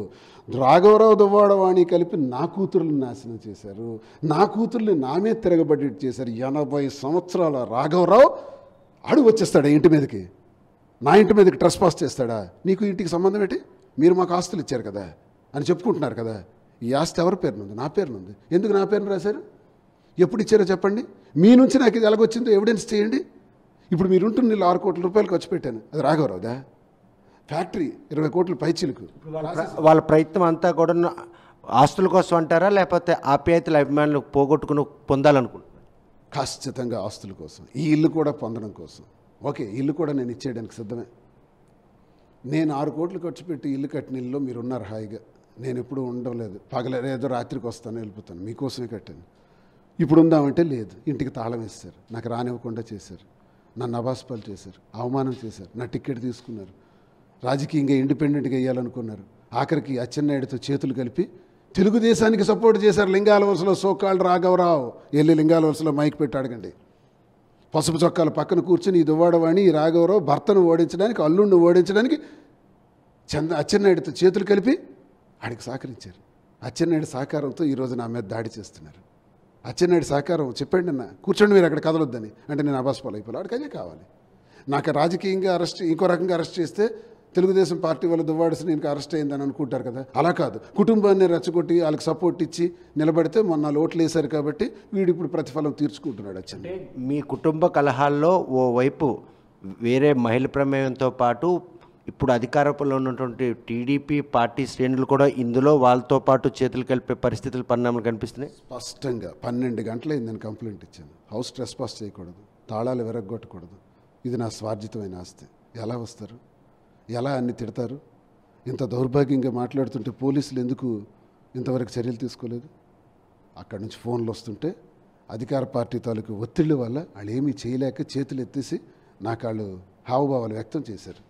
రాఘవరావు దువ్వాడవాణి కలిపి నా కూతురుని నాశనం చేశారు. నా కూతుర్ని నామే తిరగబడేట్టు చేశారు. 80 సంవత్సరాల రాఘవరావు అడుగు వచ్చేస్తాడా ఇంటి మీదకి? నా ఇంటి మీదకి ట్రెస్ పాస్ చేస్తాడా? నీకు ఇంటికి సంబంధం ఏంటి? మీరు మాకు ఆస్తులు ఇచ్చారు కదా అని చెప్పుకుంటున్నారు కదా. ఈ ఆస్తి ఎవరి పేరునుంది? నా పేరునుంది. ఎందుకు నా పేరును రాశారు? ఎప్పుడు ఇచ్చారో చెప్పండి. మీ నుంచి నాకు ఇది ఎలాగొచ్చిందో ఎవిడెన్స్ చేయండి. ఇప్పుడు మీరుంటున్న నీళ్ళు 6 కోట్ల రూపాయలు ఖర్చు పెట్టాను, అది రాఘవరావుదా? ఫ్యాక్టరీ 20 కోట్ల పైచీలకు. వాళ్ళ ప్రయత్నం అంతా కూడా ఆస్తుల కోసం అంటారా, లేకపోతే ఆప్యాయతల అభిమానులు పోగొట్టుకుని పొందాలనుకుంటున్నారు? ఖచ్చితంగా ఆస్తుల కోసం. ఈ ఇల్లు కూడా పొందడం కోసం. ఓకే, ఇల్లు కూడా నేను ఇచ్చేయడానికి సిద్ధమే. నేను 6 కోట్లు ఖర్చు పెట్టి ఇల్లు కట్టిన ఇల్లులో మీరు ఉన్నారు హాయిగా. నేను ఎప్పుడూ ఉండడం లేదు. ఏదో రాత్రికి వస్తాను, వెళ్ళిపోతాను. మీకోసమే కట్టాను. ఇప్పుడు ఉందామంటే లేదు. ఇంటికి తాళం వేస్తారు, నాకు రానివ్వకుండా చేశారు, నన్ను అబాస్పాలు చేశారు, అవమానం చేశారు, నా టికెట్ తీసుకున్నారు, రాజకీయంగా ఇండిపెండెంట్గా వేయాలనుకున్నారు. ఆఖరికి అచ్చెన్నాయుడితో చేతులు కలిపి తెలుగుదేశానికి సపోర్ట్ చేశారు. లింగాల వలసలో సోకాళ్ళు రాఘవరావు వెళ్ళి లింగాల వలసలో మైక్ పెట్టి అడగండి. పసుపు చొక్కాల పక్కన కూర్చొని ఈ దువ్వాడవాణి, ఈ రాఘవరావు భర్తను ఓడించడానికి, అల్లుడిని ఓడించడానికి అచ్చెన్నాయుడితో చేతులు కలిపి ఆడికి సహకరించారు. అచ్చెన్నాయుడు సహకారంతో ఈరోజు నా మీద దాడి చేస్తున్నారు. అచ్చెన్నాయుడు సహకారం చెప్పండి అన్న, కూర్చోండి మీరు అక్కడ కదలొద్దని అంటే నేను అబాస్పాలు అయిపోలే. వాడికి అదే కావాలి. నాకు రాజకీయంగా అరెస్ట్, ఇంకో రకంగా అరెస్ట్ చేస్తే తెలుగుదేశం పార్టీ వాళ్ళు దువ్వాడసి నేను అరెస్ట్ అయిందని అనుకుంటారు కదా. అలా కాదు, కుటుంబాన్ని రెచ్చగొట్టి వాళ్ళకి సపోర్ట్ ఇచ్చి నిలబడితే మొన్న ఓట్లు వేశారు కాబట్టి వీడు ఇప్పుడు ప్రతిఫలం తీర్చుకుంటున్నాడు. అంటే మీ కుటుంబ కలహాల్లో ఓవైపు వేరే మహిళ ప్రమేయంతో పాటు ఇప్పుడు అధికారంలో ఉన్నటువంటి టీడీపీ పార్టీ శ్రేణులు కూడా ఇందులో వాళ్ళతో పాటు చేతులు కలిపే పరిస్థితులు, పరిణామాలు కనిపిస్తున్నాయి. స్పష్టంగా 12 గంటలైంది నేను కంప్లైంట్ ఇచ్చాను. హౌస్ ట్రెస్ పాస్ చేయకూడదు, తాళాలు విరగొట్టకూడదు, ఇది నా స్వార్జితమైన ఆస్తి. ఎలా వస్తారు? ఎలా అన్ని తిడతారు? ఇంత దౌర్భాగ్యంగా మాట్లాడుతుంటే పోలీసులు ఎందుకు ఇంతవరకు చర్యలు తీసుకోలేదు? అక్కడి నుంచి ఫోన్లు వస్తుంటే అధికార పార్టీ తాలూకు ఒత్తిళ్ళ వల్ల వాళ్ళు ఏమీ చేయలేక చేతులు ఎత్తేసి నాకు వాళ్ళు హావభావాలు వ్యక్తం చేశారు.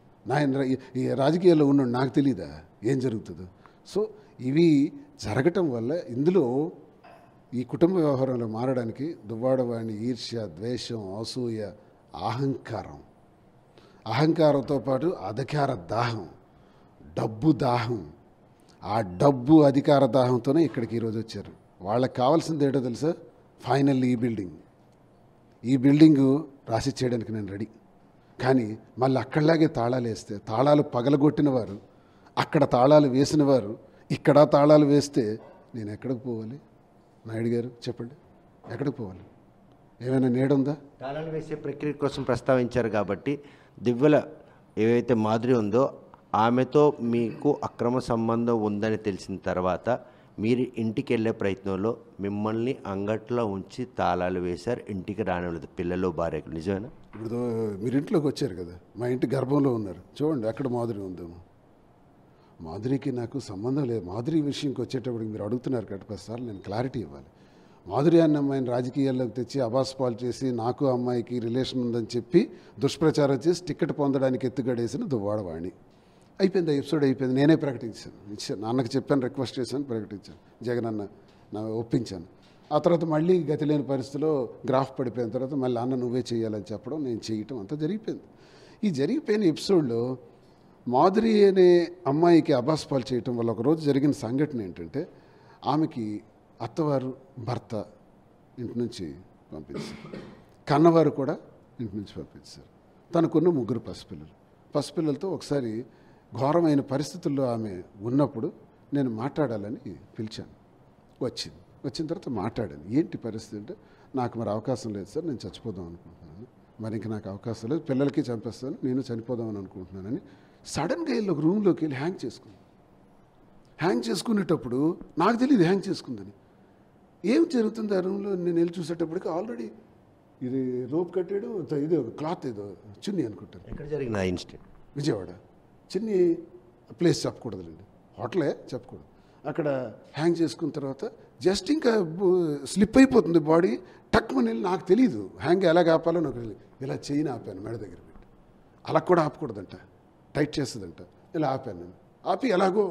ఈ రాజకీయాల్లో ఉన్నాడు, నాకు తెలీదా ఏం జరుగుతుందో? సో ఇవి జరగటం వల్ల ఇందులో ఈ కుటుంబ వ్యవహారంలో మారడానికి దువ్వాడవాణి ఈర్ష్య, ద్వేషం, అసూయ, అహంకారంతో పాటు అధికార దాహం, డబ్బు దాహం. ఆ డబ్బు అధికార దాహంతోనే ఇక్కడికి ఈరోజు వచ్చారు. వాళ్ళకి కావాల్సింది ఏంటో తెలుసా? ఫైనల్ ఈ బిల్డింగు రాసి చేయడానికి నేను రెడీ. కానీ మళ్ళీ అక్కడలాగే తాళాలు వేస్తే, తాళాలు పగలగొట్టిన వారు, అక్కడ తాళాలు వేసిన వారు ఇక్కడ తాళాలు వేస్తే నేను ఎక్కడికి పోవాలి? నాయుడు గారు చెప్పండి, ఎక్కడికి పోవాలి? ఏమైనా నీడుందా? తాళాలు వేసే ప్రక్రియ కోసం ప్రస్తావించారు కాబట్టి దివ్యల ఏవైతే మాధురి ఉందో ఆమెతో మీకు అక్రమ సంబంధం ఉందని తెలిసిన తర్వాత మీరు ఇంటికి వెళ్ళే ప్రయత్నంలో మిమ్మల్ని అంగట్లో ఉంచి తాళాలు వేశారు, ఇంటికి రానివ్వలేదు పిల్లలు, భార్యకు. నిజమేనా? ఇప్పుడు మీరు ఇంట్లోకి వచ్చారు కదా, మా ఇంటి గర్భంలో ఉన్నారు, చూడండి ఎక్కడ మాధురి ఉందేమో. మాధురికి నాకు సంబంధం లేదు. మాధురి విషయంకి వచ్చేటప్పటికి మీరు అడుగుతున్నారు కాబట్టి 10 సార్లు నేను క్లారిటీ ఇవ్వాలి. మాధురి అన్న అమ్మాయిని రాజకీయాల్లోకి తెచ్చి అబాస్పాలు చేసి నాకు అమ్మాయికి రిలేషన్ ఉందని చెప్పి దుష్ప్రచారం చేసి టికెట్ పొందడానికి ఎత్తుగడేసిన దువ్వాడ వాణి. అయిపోయింది, ఎపిసోడ్ అయిపోయింది. నేనే ప్రకటించాను, నాన్నకి చెప్పాను, రిక్వెస్ట్ చేశాను, ప్రకటించాను. జగన్ అన్న నా ఒప్పించాను. ఆ తర్వాత మళ్ళీ గతి లేని పరిస్థితిలో గ్రాఫ్ పడిపోయిన తర్వాత మళ్ళీ అన్న నువ్వే చేయాలని చెప్పడం, నేను చేయటం అంతా జరిగిపోయింది. ఈ జరిగిపోయిన ఎపిసోడ్లో మాధురి అనే అమ్మాయికి అబాస్పాలు చేయటం వల్ల ఒకరోజు జరిగిన సంఘటన ఏంటంటే, ఆమెకి అత్తవారు భర్త ఇంటి నుంచి పంపించారు, కన్నవారు కూడా ఇంటి నుంచి పంపించారు. తనకున్న 3 పసిపిల్లలతో ఒకసారి ఘోరమైన పరిస్థితుల్లో ఆమె ఉన్నప్పుడు నేను మాట్లాడాలని పిలిచాను. వచ్చిన తర్వాత మాట్లాడాను. ఏంటి పరిస్థితి అంటే, నాకు మరి అవకాశం లేదు సార్, నేను చచ్చిపోదాం అనుకుంటున్నాను, మరి ఇంక నాకు అవకాశం లేదు, పిల్లలకి చంపేస్తాను, నేను చనిపోదామని అనుకుంటున్నానని సడన్గా వెళ్ళి ఒక రూమ్లోకి వెళ్ళి హ్యాంగ్ చేసుకునేటప్పుడు నాకు తెలియదు హ్యాంగ్ చేసుకుందని. ఏం జరుగుతుంది ఆ రూమ్లో నేను వెళ్ళి చూసేటప్పటికి ఆల్రెడీ ఇది రోప్ కట్టాడు, ఇది క్లాత్ ఏదో చున్నీ అనుకుంటాను. ఎక్కడ జరిగిన ఇన్సిడెంట్? విజయవాడ. చిన్ని ప్లేస్ చెప్పకూడదులేండి, హోటలే చెప్పకూడదు. అక్కడ హ్యాంగ్ చేసుకున్న తర్వాత జస్ట్ ఇంకా స్లిప్ అయిపోతుంది బాడీ, టక్ మని వెళ్ళి నాకు తెలియదు హ్యాంగ్ ఎలా ఆపాలో నాకు తెలియదు. ఇలా చెయ్యిని ఆపాను మెడ దగ్గర పెట్టి. అలా కూడా ఆపకూడదంట, టైట్ చేస్తుందంట. ఇలా ఆపాను నేను, ఆపి ఎలాగో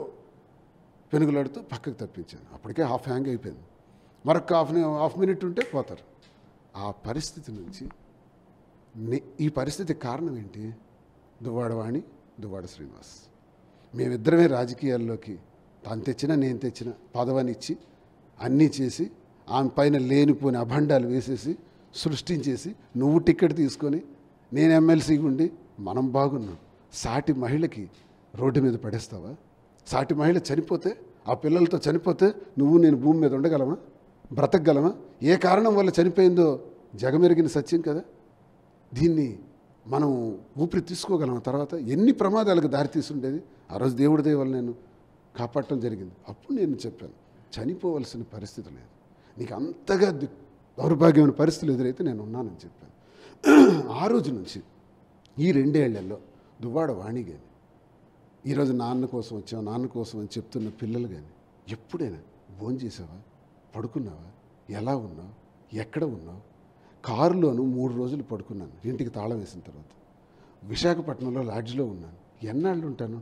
పెనుగులాడుతూ పక్కకు తప్పించాను. అప్పటికే హాఫ్ హ్యాంగ్ అయిపోయింది. మరొక హాఫ్ మినిట్ ఉంటే పోతారు. ఆ పరిస్థితి నుంచి ఈ పరిస్థితి కారణం ఏంటి? దువ్వాడ వాణి, దువ్వాడ శ్రీనివాస్. మేమిద్దరమే రాజకీయాల్లోకి తాను తెచ్చినా నేను తెచ్చినా పదవిని ఇచ్చి అన్నీ చేసి ఆమె పైన లేనిపోని అభండాలు వేసేసి సృష్టించేసి నువ్వు టికెట్ తీసుకొని నేను ఎమ్మెల్సీగా ఉండి మనం బాగున్నాం. సాటి మహిళకి రోడ్డు మీద పడేస్తావా? సాటి మహిళ చనిపోతే, ఆ పిల్లలతో చనిపోతే నువ్వు నేను భూమి మీద ఉండగలమా? బ్రతకగలమా? ఏ కారణం వల్ల చనిపోయిందో జగమెరిగిన సత్యం కదా. దీన్ని మనం ఊపిరి తీసుకోగలమా? తర్వాత ఎన్ని ప్రమాదాలకు దారితీసి ఉండేది. ఆ రోజు దేవుడి దయ వల్ల నేను కాపాడటం జరిగింది. అప్పుడు నేను చెప్పాను, చనిపోవలసిన పరిస్థితి లేదు, నీకు అంతగా దౌర్భాగ్యమైన పరిస్థితులు ఎదురైతే నేను ఉన్నానని చెప్పాను. ఆ రోజు నుంచి ఈ 2 ఏళ్లలో దువ్వాడ వాణి కానీ, ఈరోజు నాన్న కోసం వచ్చావు, నాన్న కోసం అని చెప్తున్న పిల్లలు కానీ ఎప్పుడైనా భోజనం చేసావా, పడుకున్నావా, ఎలా ఉన్నావు, ఎక్కడ ఉన్నావు? కారులోను 3 రోజులు పడుకున్నాను ఇంటికి తాళం వేసిన తర్వాత. విశాఖపట్నంలో లాడ్జ్లో ఉన్నాను. ఎన్నాళ్ళు ఉంటాను?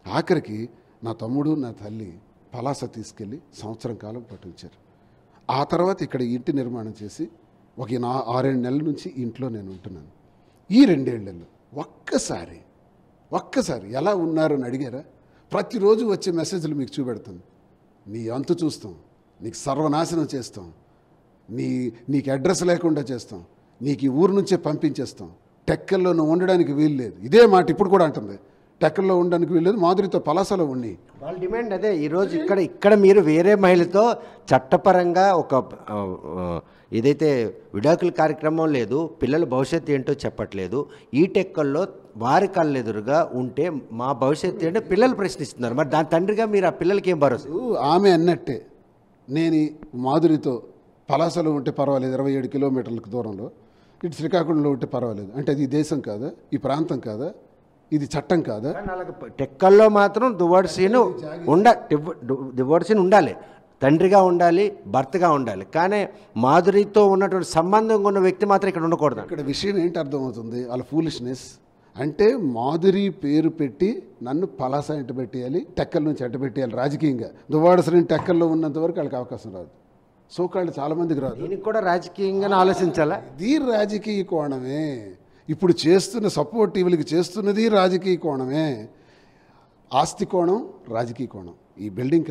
ఆఖరికి నా తమ్ముడు నా తల్లి పలాస తీసుకెళ్ళి సంవత్సరం కాలం పట్టించారు. ఆ తర్వాత ఇక్కడ ఇంటి నిర్మాణం చేసి ఒక 6-7 నెలల నుంచి ఇంట్లో నేను ఉంటున్నాను. ఈ 2 ఏళ్లలో ఒక్కసారి ఎలా ఉన్నారని అడిగారా? ప్రతిరోజు వచ్చే మెసేజ్లు మీకు చూపెడతాను. నీ అంతు చూస్తాం, నీకు సర్వనాశనం చేస్తాం, నీకు అడ్రస్ లేకుండా చేస్తాం, నీకు ఈ ఊరు నుంచే పంపించేస్తాం, టెక్కల్లో నువ్వు ఉండడానికి వీలు లేదు. ఇదే మాట ఇప్పుడు కూడా అంటుంది, టెక్కల్లో ఉండడానికి వీలు లేదు, మాధురితో పలాసలో ఉండి. వాళ్ళ డిమాండ్ అదే. ఈరోజు ఇక్కడ మీరు వేరే మహిళతో చట్టపరంగా ఒక ఏదైతే విడాకుల కార్యక్రమం లేదు, పిల్లల భవిష్యత్తు ఏంటో చెప్పట్లేదు, ఈ టెక్కల్లో వారి కళ్ళ ఎదురుగా ఉంటే మా భవిష్యత్తు ఏంటో పిల్లలు ప్రశ్నిస్తున్నారు. మరి దాని తండ్రిగా మీరు ఆ పిల్లలకి ఏం భరోసా? ఆమె అన్నట్టే నేను మాధురితో పలాసలో ఉంటే పర్వాలేదు, 27 కిలోమీటర్లకు దూరంలో, ఇటు శ్రీకాకుళంలో ఉంటే పర్వాలేదు అంటే అది దేశం కాదా? ఈ ప్రాంతం కాదా? ఇది చట్టం కాదా? టెక్కల్లో మాత్రం దువ్వాడ శ్రీను ఉండాలి, తండ్రిగా ఉండాలి, భర్తగా ఉండాలి. కానీ మాధురితో ఉన్నటువంటి సంబంధం ఉన్న వ్యక్తి మాత్రం ఇక్కడ ఉండకూడదు. ఇక్కడ విషయం ఏంటి అర్థమవుతుంది? వాళ్ళ ఫూలిష్నెస్ అంటే మాధురి పేరు పెట్టి నన్ను పలాస ఎంట పెట్టేయాలి, టెక్కల నుంచి ఎంట పెట్టేయాలి రాజకీయంగా. దువ్వాడ శ్రీని టెక్కల్లో ఉన్నంత వరకు వాళ్ళకి అవకాశం రాదు, సోకాళ్ళు చాలామందికి రాదు. దీనికి కూడా రాజకీయంగానే ఆలోచించాలా? ఇది రాజకీయ కోణమే. ఇప్పుడు చేస్తున్న సపోర్టివ్లకి చేస్తున్నది రాజకీయ కోణమే. ఆస్తి కోణం, రాజకీయ కోణం. ఈ బిల్డింగ్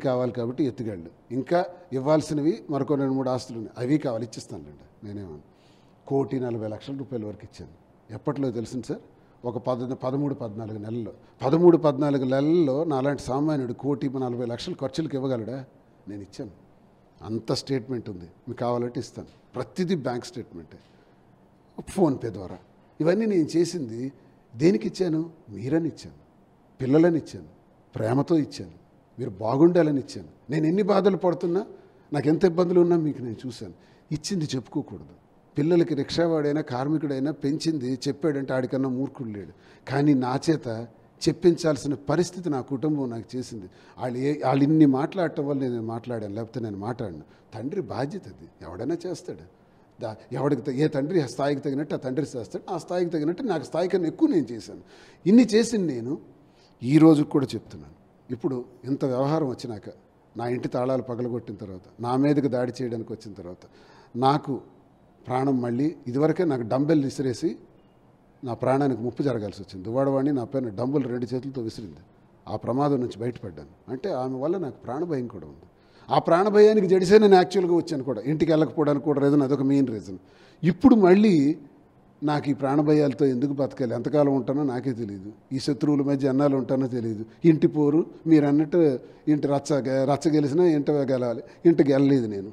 కావాలి కాబట్టి ఎత్తుగాళ్ళు, ఇంకా ఇవ్వాల్సినవి మరొక 2-3 ఆస్తులు ఉన్నాయి, అవి కావాలి, ఇచ్చిస్తానులేండి. నేనేమన్నా 1,40,00,000 రూపాయల వరకు ఇచ్చాను. ఎప్పట్లో తెలిసింది సార్? ఒక 13-14 నెలల్లో. 13-14 నెలల్లో నాలాంటి సామాన్యుడు 1,40,00,000 ఖర్చులకు ఇవ్వగలడా? నేను ఇచ్చాను. అంత స్టేట్మెంట్ ఉంది, మీకు కావాలంటే ఇస్తాను. ప్రతిదీ బ్యాంక్ స్టేట్మెంటే, ఫోన్పే ద్వారా. ఇవన్నీ నేను చేసింది దేనికి ఇచ్చాను? మీరని ఇచ్చాను, పిల్లలని ఇచ్చాను, ప్రేమతో ఇచ్చాను, మీరు బాగుండాలని ఇచ్చాను. నేను ఎన్ని బాధలు పడుతున్నా, నాకు ఎంత ఇబ్బందులు ఉన్నా మీకు నేను చూశాను. ఇచ్చింది చెప్పుకోకూడదు. పిల్లలకి రిక్షావాడైనా కార్మికుడైనా పెంచింది చెప్పాడంటే ఆడికన్నా మూర్ఖుడు లేడు. కానీ నా చేత చెప్పించాల్సిన పరిస్థితి నా కుటుంబం నాకు చేసింది. వాళ్ళు ఇన్ని మాట్లాడటం వల్ల నేను మాట్లాడాను, లేకపోతే నేను మాట్లాడను. తండ్రి బాధ్యత అది, ఎవడైనా చేస్తాడు. ఎవడికి ఏ తండ్రి స్థాయికి తగినట్టు ఆ తండ్రి చేస్తాడు, ఆ స్థాయికి తగినట్టు నాకు స్థాయి కన్నా ఎక్కువ నేను చేశాను. ఇన్ని చేసింది నేను ఈ రోజు కూడా చెప్తున్నాను. ఇప్పుడు ఇంత వ్యవహారం వచ్చినాక, నా ఇంటి తాళాలు పగలగొట్టిన తర్వాత, నా మీదకి దాడి చేయడానికి వచ్చిన తర్వాత, నాకు ప్రాణం మళ్ళీ ఇదివరకే నాకు డంబెల్ విసిరేసి నా ప్రాణానికి ముప్పు జరగాల్సి వచ్చింది. దువ్వాడవాడిని నా పైన డంబుల్ 2 చేతులతో విసిరింది. ఆ ప్రమాదం నుంచి బయటపడ్డాను. అంటే ఆమె వల్ల నాకు ప్రాణభయం కూడా ఉంది. ఆ ప్రాణభయానికి జడిసే నేను యాక్చువల్గా వచ్చాను కూడా, ఇంటికి వెళ్ళకపోవడానికి కూడా రీజన్, అదొక మెయిన్ రీజన్. ఇప్పుడు మళ్ళీ నాకు ఈ ప్రాణభయాలతో ఎందుకు బతకాలి, ఎంతకాలం ఉంటానో నాకే తెలియదు. ఈ శత్రువుల మధ్య ఎన్నాళ్ళు ఉంటానో తెలియదు. ఇంటి పోరు మీరు అన్నట్టు, ఇంటి రచ్చ గెలిచినా ఇంట గెలవాలి, ఇంట గెలలేదు నేను.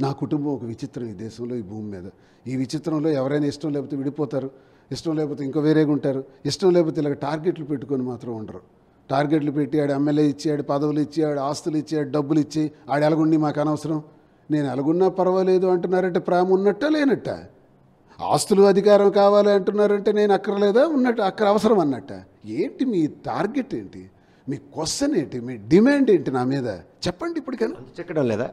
నా కుటుంబం ఒక విచిత్రం ఈ దేశంలో, ఈ భూమి మీద. ఈ విచిత్రంలో ఎవరైనా ఇష్టం లేకపోతే విడిపోతారు, ఇష్టం లేకపోతే ఇంకో వేరేగా ఉంటారు, ఇష్టం లేకపోతే ఇలాగ టార్గెట్లు పెట్టుకొని మాత్రం ఉండరు. టార్గెట్లు పెట్టి ఆడు ఎమ్మెల్యే ఇచ్చాడు, పదవులు ఇచ్చాడు, ఆస్తులు ఇచ్చాడు, డబ్బులు ఇచ్చి ఆడు ఎలాగుండి మాకు అనవసరం, నేను ఎలాగున్నా పర్వాలేదు అంటున్నారంటే ప్రేమ ఉన్నట్ట లేనట్ట. ఆస్తులు అధికారం కావాలి అంటున్నారంటే నేను అక్కర్లేదా, ఉన్నట్టు అక్కడ అవసరం అన్నట్ట. ఏంటి మీ టార్గెట్ ఏంటి, మీ క్వశ్చన్ ఏంటి, మీ డిమాండ్ ఏంటి నా మీద చెప్పండి ఇప్పటికైనా. చెక్కడం లేదా?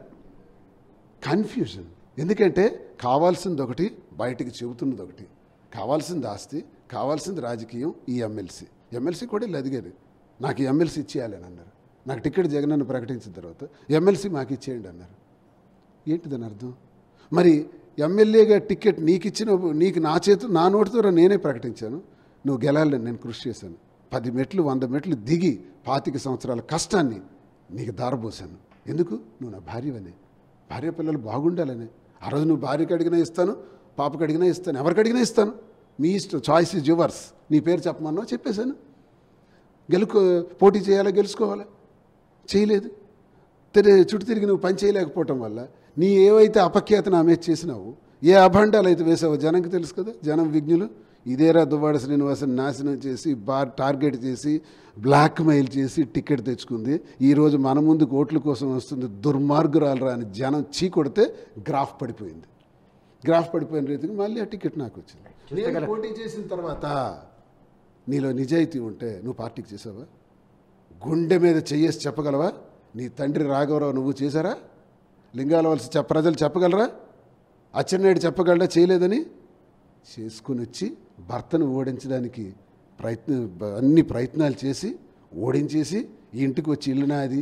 కన్ఫ్యూజన్. ఎందుకంటే కావాల్సింది ఒకటి, బయటికి చెబుతున్నది ఒకటి. కావాల్సింది ఆస్తి, కావాల్సింది రాజకీయం. ఈ ఎమ్మెల్సీ కూడా ఇలా అదిగారు, నాకు ఎమ్మెల్సీ ఇచ్చేయాలని అన్నారు. నాకు టికెట్ జగనన్న ప్రకటించిన తర్వాత ఎమ్మెల్సీ మాకు ఇచ్చేయండి అన్నారు. ఏంటి దాని అర్థం? మరి ఎమ్మెల్యేగా టికెట్ నీకు నీకు నా నోటితో నేనే ప్రకటించాను, నువ్వు గెలాలని నేను కృషి చేశాను. 10 మెట్లు 100 మెట్లు దిగి 25 సంవత్సరాల కష్టాన్ని నీకు దారబోసాను. ఎందుకు? నువ్వు నా భార్యవనే, భార్య పిల్లలు బాగుండాలని. ఆ రోజు నువ్వు భార్యకి అడిగినా ఇస్తాను, పాపకి అడిగినా ఇస్తాను, ఎవరికి అడిగినా ఇస్తాను, మీ ఇష్టం, చాయిస్ ఈజ్ యువర్స్. నీ పేరు చెప్పమన్నా చెప్పేశాను. పోటీ చేయాలా, గెలుచుకోవాలా, చేయలేదు. చుట్టూ తిరిగి నువ్వు పని చేయలేకపోవటం వల్ల నీ ఏవైతే అపఖ్యాత నా మీద చేసినావు, ఏ అభండాలు అయితే వేసావో జనంకి తెలుసు కదా, జనం విజ్ఞులు. ఇదేరా దువ్వాడ శ్రీనివాసన్ నాశనం చేసి టార్గెట్ చేసి బ్లాక్మెయిల్ చేసి టికెట్ తెచ్చుకుంది, ఈరోజు మన ముందు ఓట్ల కోసం వస్తుంది, దుర్మార్గురాలు అని జనం కొడితే గ్రాఫ్ పడిపోయింది. గ్రాఫ్ పడిపోయిన రీతికి మళ్ళీ ఆ టికెట్ నాకు వచ్చింది. నేను పోటీ చేసిన తర్వాత నీలో నిజాయితీ ఉంటే నువ్వు పార్టీకి చేసావా? గుండె మీద చెయ్యేసి చెప్పగలవా? నీ తండ్రి రాఘవరావు నువ్వు చేశారా? లింగాల వలస ప్రజలు చెప్పగలరా? అచ్చెన్నాయుడు చెప్పగలరా చేయలేదని? చేసుకుని వచ్చి భర్తను ఓడించడానికి అన్ని ప్రయత్నాలు చేసి ఓడించేసి ఈ ఇంటికి వచ్చి ఇల్లు నాది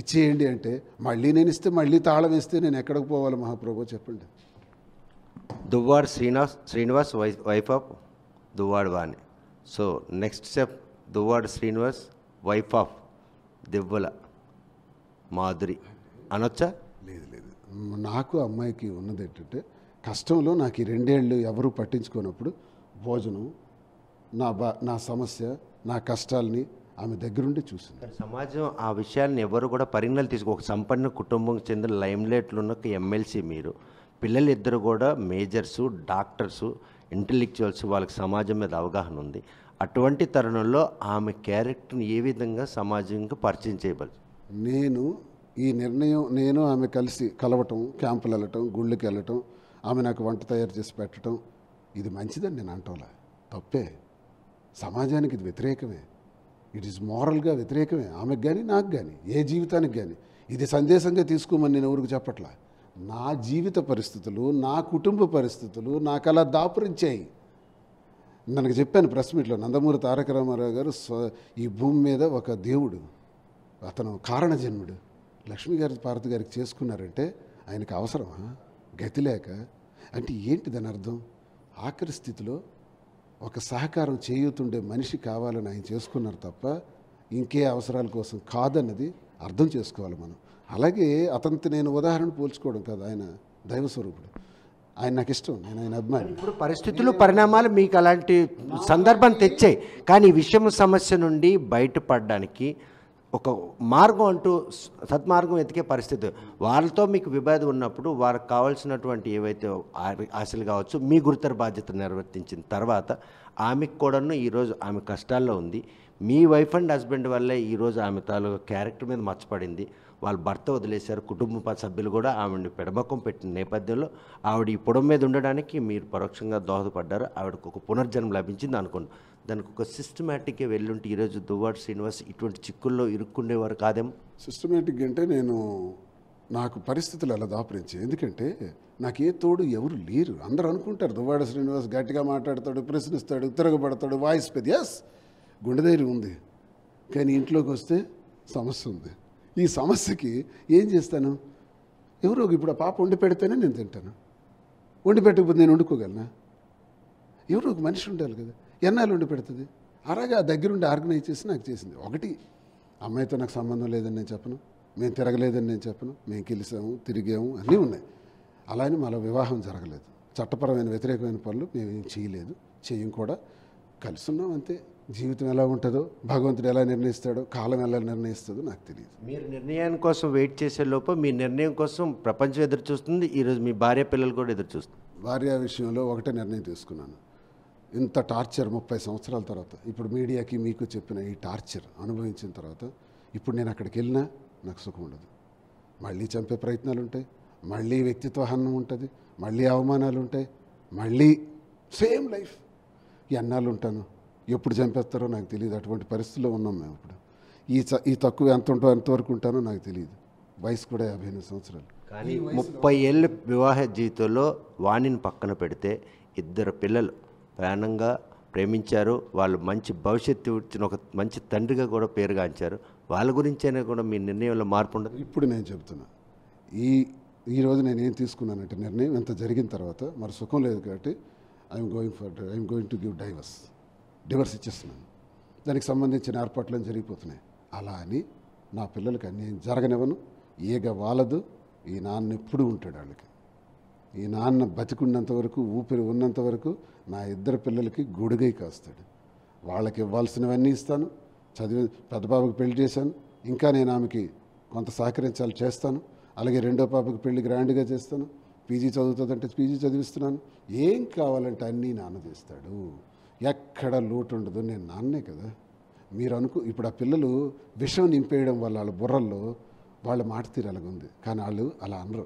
ఇచ్చేయండి అంటే మళ్ళీ నేను ఇస్తే, మళ్ళీ తాళం వేస్తే నేను ఎక్కడికి పోవాలి మహాప్రభు చెప్పండి. Duvvada Srinivas wife of Duvvada Vani. So next step, Duvvada Srinivas wife of Divvala Madhuri అనొచ్చా? లేదు. నాకు అమ్మాయికి ఉన్నది ఏంటంటే, కష్టంలో నాకు ఈ 2 ఏళ్ళు ఎవరూ పట్టించుకోనప్పుడు భోజనం, నా సమస్య, నా కష్టాలని ఆమె దగ్గరుండి చూసింది. సమాజం ఆ విషయాన్ని ఎవరు కూడా పరిగణనలు ఒక సంపన్న కుటుంబం చెందిన లైమ్లైట్లో ఉన్న ఎమ్మెల్సీ మీరు, పిల్లలు ఇద్దరు కూడా మేజర్సు, డాక్టర్సు, ఇంటెలెక్చువల్స్, వాళ్ళకి సమాజం మీద అవగాహన ఉంది. అటువంటి తరుణంలో ఆమె క్యారెక్టర్ని ఏ విధంగా సమాజంగా పరిచయం చేయబడి? ఈ నిర్ణయం, నేను ఆమె కలిసి కలవటం, క్యాంపులు వెళ్ళటం, గుళ్ళకి వెళ్ళటం, ఆమె నాకు వంట తయారు చేసి పెట్టడం, ఇది మంచిదని నేను అంటోలే, తప్పే. సమాజానికి ఇది వ్యతిరేకమే, ఇట్ ఈస్ మోరల్గా వ్యతిరేకమే, ఆమెకు కానీ నాకు కానీ ఏ జీవితానికి కానీ. ఇది సందేశంగా తీసుకోమని నేను ఎవరికి చెప్పట్లా. నా జీవిత పరిస్థితులు, నా కుటుంబ పరిస్థితులు నాకు అలా దాపురించాయి. ನನಗೆ చెప్పాను ప్రెస్ మీట్లో, నందమూరి తారక రామారావు గారు ఈ భూమి మీద ఒక దేవుడు, అతను కారణజన్ముడు. లక్ష్మీ గారి పార్వతి గారికి చేసుకున్నారంటే ఆయనకు అవసరమా? గతి లేక అంటే ఏంటి దాని అర్థం? ఆఖరి స్థితిలో ఒక సహకారం చేయుతుండే మనిషి కావాలని ఆయన చేసుకున్నారు తప్ప ఇంకే అవసరాల కోసం కాదన్నది అర్థం చేసుకోవాలి మనం. అలాగే అతనితో నేను ఉదాహరణ పోల్చుకోవడం కాదు, ఆయన దైవస్వరూపుడు, ఆయన నాకు ఇష్టం, నేను ఆయన అభిమాని. ఇప్పుడు పరిస్థితులు, పరిణామాలు మీకు అలాంటి సందర్భం తెచ్చాయి, కానీ విషమ సమస్య నుండి బయటపడడానికి ఒక మార్గం అంటూ సద్మార్గం ఎతికే పరిస్థితి. వాళ్ళతో మీకు విభేదం ఉన్నప్పుడు వారికి కావాల్సినటువంటి ఏవైతే ఆశలు కావచ్చు, మీ గురుతర బాధ్యత నిర్వర్తించిన తర్వాత ఆమెకు కూడాను ఈరోజు ఆమె కష్టాల్లో ఉంది. మీ వైఫ్ అండ్ హస్బెండ్ వల్లే ఈరోజు ఆమె తాలూకా క్యారెక్టర్ మీద మచ్చపడింది. వాళ్ళ భర్త వదిలేశారు, కుటుంబ సభ్యులు కూడా ఆవిడని పెడమకం పెట్టిన నేపథ్యంలో ఆవిడ ఈ పొడం మీద ఉండడానికి మీరు పరోక్షంగా దోహదపడ్డారు. ఆవిడకు ఒక పునర్జన్మ లభించింది అనుకోండి. దానికి ఒక సిస్టమేటిక్గా వెళ్ళుంటే ఈరోజు దువ్వాడ శ్రీనివాస్ ఇటువంటి చిక్కుల్లో ఇరుక్కుండేవారు కాదేమో. సిస్టమేటిక్ అంటే నాకు పరిస్థితులు అలా దాపరించాయి. ఎందుకంటే నాకు ఏ తోడు ఎవరు లేరు. అందరూ అనుకుంటారు దువ్వాడ శ్రీనివాస్ గట్టిగా మాట్లాడతాడు, ప్రశ్నిస్తాడు, తిరగబడతాడు, వాయిస్ పెద్ద. ఎస్, గుండె ధైర్యం ఉంది. కానీ ఇంట్లోకి వస్తే సమస్య ఉంది. ఈ సమస్యకి ఏం చేస్తాను? ఎవరో ఇప్పుడు ఆ పాప వండి పెడితేనే నేను తింటాను. వండి పెట్టకపోతే నేను వండుకోగలనా? ఎవరో ఒక మనిషి ఉండాలి కదా, ఎన్నాళ్ళు వండి పెడుతుంది. అలాగే ఆ దగ్గరుండి ఆర్గనైజ్ చేసి నాకు చేసింది. ఒకటి, అమ్మాయితో నాకు సంబంధం లేదని నేను చెప్పను, మేము తిరగలేదని నేను చెప్పను, మేము గెలిసాము, తిరిగాము, అన్నీ ఉన్నాయి. అలానే మాలో వివాహం జరగలేదు, చట్టపరమైన వ్యతిరేకమైన పనులు మేము ఏం చేయలేదు, చేయం కూడా. కలిసి ఉన్నాం అంతే. జీవితం ఎలా ఉంటుందో, భగవంతుడు ఎలా నిర్ణయిస్తాడో, కాలం ఎలా నిర్ణయిస్తుందో నాకు తెలియదు. మీరు నిర్ణయాని కోసం వెయిట్ చేసే లోపు మీ నిర్ణయం కోసం ప్రపంచం ఎదురు చూస్తుంది. ఈరోజు మీ భార్య పిల్లలు కూడా ఎదురు చూస్తుంది. భార్య విషయంలో ఒకటే నిర్ణయం తీసుకున్నాను. ఇంత టార్చర్ 30 సంవత్సరాల తర్వాత, ఇప్పుడు మీడియాకి మీకు చెప్పిన ఈ టార్చర్ అనుభవించిన తర్వాత, ఇప్పుడు నేను అక్కడికి వెళ్ళినా నాకు సుఖం ఉండదు. మళ్ళీ చంపే ప్రయత్నాలు ఉంటాయి, మళ్ళీ వ్యక్తిత్వ హననం ఉంటుంది, మళ్ళీ అవమానాలు ఉంటాయి, మళ్ళీ సేమ్ లైఫ్. ఎన్నాళ్ళు ఉంటాను, ఎప్పుడు చంపేస్తారో నాకు తెలియదు. అటువంటి పరిస్థితుల్లో ఉన్నాం మేము ఇప్పుడు. ఈ తక్కువ ఎంతవరకు ఉంటానో నాకు తెలియదు. వయసు కూడా 58 సంవత్సరాలు. కానీ 30 ఏళ్ళ వివాహ జీవితంలో వాణిని పక్కన పెడితే 2 పిల్లలు ప్రాణంగా ప్రేమించారు. వాళ్ళు మంచి భవిష్యత్తు ఇచ్చిన ఒక మంచి తండ్రిగా కూడా పేరుగాంచారు. వాళ్ళ గురించైనా కూడా మీ నిర్ణయంలో మార్పు ఉండదు. ఇప్పుడు నేను చెబుతున్నా, ఈరోజు నేను ఏం తీసుకున్నానంటే నిర్ణయం, ఇంత జరిగిన తర్వాత మరి సుఖం లేదు కాబట్టి I'm going to give divorce ఇచ్చేస్తున్నాను. దానికి సంబంధించిన ఏర్పాట్లు జరిగిపోతున్నాయి. అలా అని నా పిల్లలకి అన్యాయం జరగనివ్వను. ఈగ వాలదు. ఈ నాన్న ఎప్పుడు ఉంటాడు వాళ్ళకి. ఈ నాన్న బతికున్నంత వరకు, ఊపిరి ఉన్నంత వరకు నా 2 పిల్లలకి గొడుగై కాస్తాడు. వాళ్ళకి ఇవ్వాల్సినవన్నీ ఇస్తాను. పెద్ద బాబుకి పెళ్లి చేశాను, ఇంకా నేను ఆమెకి కొంత సహకరించాలి, చేస్తాను. అలాగే రెండో పాపకి పెళ్లి గ్రాండ్గా చేస్తాను. పీజీ చదువుతుందంటే పీజీ చదివిస్తున్నాను. ఏం కావాలంటే అన్నీ నాన్న చేస్తాడు. ఎక్కడ లోటు ఉండదు. నేను నాన్నే కదా. మీరు ఇప్పుడు ఆ పిల్లలు విషం నింపేయడం వల్ల వాళ్ళ బుర్రల్లో వాళ్ళ మాట తీరు అలాగుంది. కానీ వాళ్ళు అలా అనరు,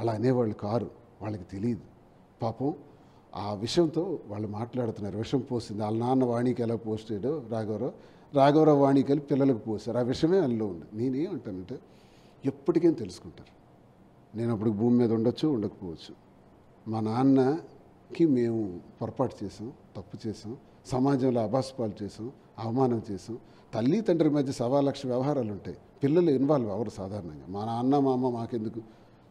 అలా అనేవాళ్ళు కారు. వాళ్ళకి తెలియదు పాపం. ఆ విషయంతో వాళ్ళు మాట్లాడుతున్నారు. విషం పోసింది వాళ్ళ నాన్న వాణికి ఎలా పోసాడో రాఘవరావు వాణికి వెళ్ళి పిల్లలకు పోసారు. ఆ విషయమే అందులో ఉంది. నేనేమంటానంటే ఎప్పటికేం తెలుసుకుంటారు. నేను అప్పుడు భూమి మీద ఉండొచ్చు, ఉండకపోవచ్చు. మా నాన్నకి మేము పొరపాటు చేసాం, తప్పు చేసాం, సమాజంలో అభాస్పాలు చేసాం, అవమానం చేసాం. తల్లి తండ్రి మధ్య 1,00,000 వ్యవహారాలు ఉంటాయి. పిల్లలు ఇన్వాల్వ్ అవ్వరు సాధారణంగా. మా నాన్న మా అమ్మ మాకెందుకు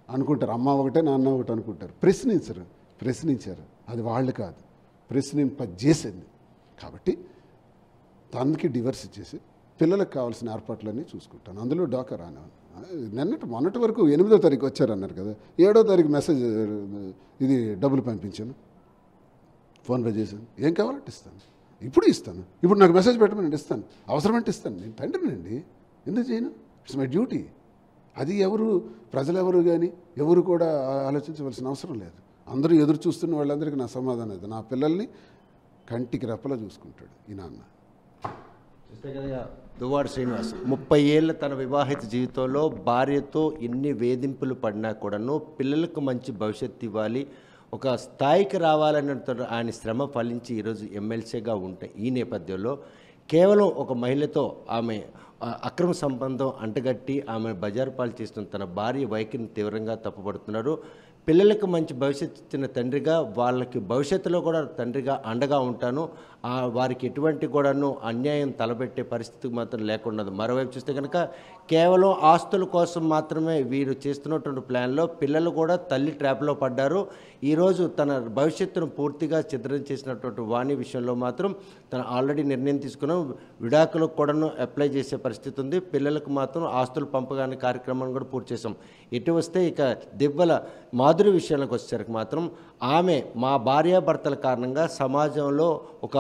అనుకుంటారు. అమ్మ ఒకటే నాన్న ఒకటి అనుకుంటారు. ప్రశ్నించారు. అది వాళ్ళు కాదు, ప్రశ్నింపజేసింది. కాబట్టి తనకి డివర్స్ ఇచ్చేసి పిల్లలకు కావాల్సిన ఏర్పాట్లన్నీ చూసుకుంటాను. అందులో డాకా రానివ్వను. మొన్నటి వరకు 8వ తారీఖు వచ్చారన్నారు కదా, 7వ తారీఖు మెసేజ్ ఇది డబ్బులు పంపించాను, ఫోన్పే చేశాను. ఏం కావాలంటే ఇస్తాను, ఇప్పుడు ఇస్తాను. ఇప్పుడు నాకు మెసేజ్ పెట్టమని ఇస్తాను, అవసరమంటే ఇస్తాను. నేను తండ్రినండి, ఎందుకు చేయను? It's my duty. అది ప్రజలు ఎవరు కానీ ఎవరు కూడా ఆలోచించవలసిన అవసరం లేదు. అందరూ ఎదురు చూస్తున్న వాళ్ళందరికీ నా సమాధానం అది. నా పిల్లల్ని కంటికి రెప్పలా చూసుకుంటాడు ఈ నాన్న. చూస్తే కదా దువ్వాడ శ్రీనివాస్ 30 ఏళ్ళ తన వివాహిత జీవితంలో భార్యతో ఎన్ని వేధింపులు పడినా కూడాను పిల్లలకు మంచి భవిష్యత్తు ఇవ్వాలి, ఒక స్థాయికి రావాలన్నట్టు ఆయన శ్రమ ఫలించి ఈరోజు ఎమ్మెల్సీగా ఉంటాయి. ఈ నేపథ్యంలో కేవలం ఒక మహిళతో ఆమె అక్రమ సంబంధం అంటగట్టి ఆమె బజారు పాలు చేస్తున్న తన భార్య వైఖరిని తీవ్రంగా తప్పుపడుతున్నారు. పిల్లలకు మంచి భవిష్యత్తు ఇచ్చిన తండ్రిగా వాళ్ళకి భవిష్యత్తులో కూడా తండ్రిగా అండగా ఉంటాను, వారికి ఎటువంటి కూడాను అన్యాయం తలబెట్టే పరిస్థితి మాత్రం లేకుండా. మరోవైపు చూస్తే కనుక కేవలం ఆస్తుల కోసం మాత్రమే వీరు చేస్తున్నటువంటి ప్లాన్లో పిల్లలు కూడా తల్లి ట్రాప్లో పడ్డారు. ఈరోజు తన భవిష్యత్తును పూర్తిగా ఛిద్రం చేసినటువంటి వాణి విషయంలో మాత్రం తను ఆల్రెడీ నిర్ణయం తీసుకున్నాం, విడాకులకు కూడాను అప్లై చేసే పరిస్థితి ఉంది. పిల్లలకు మాత్రం ఆస్తులు పంపగానే కార్యక్రమాన్ని కూడా పూర్తి చేసాం. ఇటు వస్తే ఇక దివ్వల మాధురి విషయానికి వచ్చేసరికి మాత్రం ఆమె మా భార్యాభర్తల కారణంగా సమాజంలో ఒక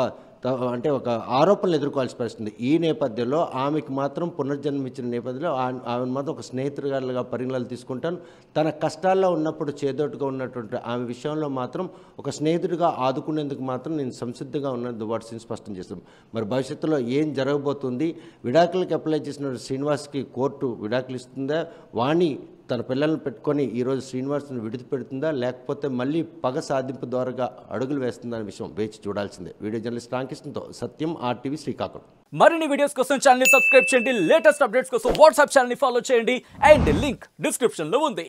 ఆరోపణలు ఎదుర్కోవాల్సి పరిస్థితుంది. ఈ నేపథ్యంలో ఆమెకి మాత్రం పునర్జన్మించిన నేపథ్యంలో ఆమెను మాత్రం ఒక స్నేహితురాలుగా పరిగణనలు తీసుకుంటాను. తన కష్టాల్లో ఉన్నప్పుడు చేదోటుగా ఉన్నటువంటి ఆమె విషయంలో మాత్రం ఒక స్నేహితుడిగా ఆదుకునేందుకు మాత్రం నేను సంసిద్ధంగా ఉన్నాను దువ్వాడ శ్రీనివాస్ స్పష్టం చేస్తాం. మరి భవిష్యత్తులో ఏం జరగబోతుంది? విడాకులకు అప్లై చేసిన శ్రీనివాస్కి కోర్టు విడాకులు ఇస్తుందా? వాణి తన పిల్లల్ని పెట్టుకొని ఈరోజు శ్రీనివాస్ను విడిచిపెడుతుందా లేకపోతే మళ్ళీ పగ సాధింపు ద్వారాగా అడుగులు వేస్తుందా అనే విషయం వేచి చూడాల్సిందే. వీడియో జర్నలిస్ట్ రామకృష్ణతో సత్యం, RTV శ్రీకాకుళం. మరిన్ని వీడియోస్ కోసం ఛానల్ ని సబ్స్క్రైబ్ చేయండి, లేటెస్ట్ అప్డేట్స్ కోసం వాట్సాప్ ఛానల్ ని ఫాలో చేయండి అండ్ లింక్ డిస్క్రిప్షన్ లో ఉంది.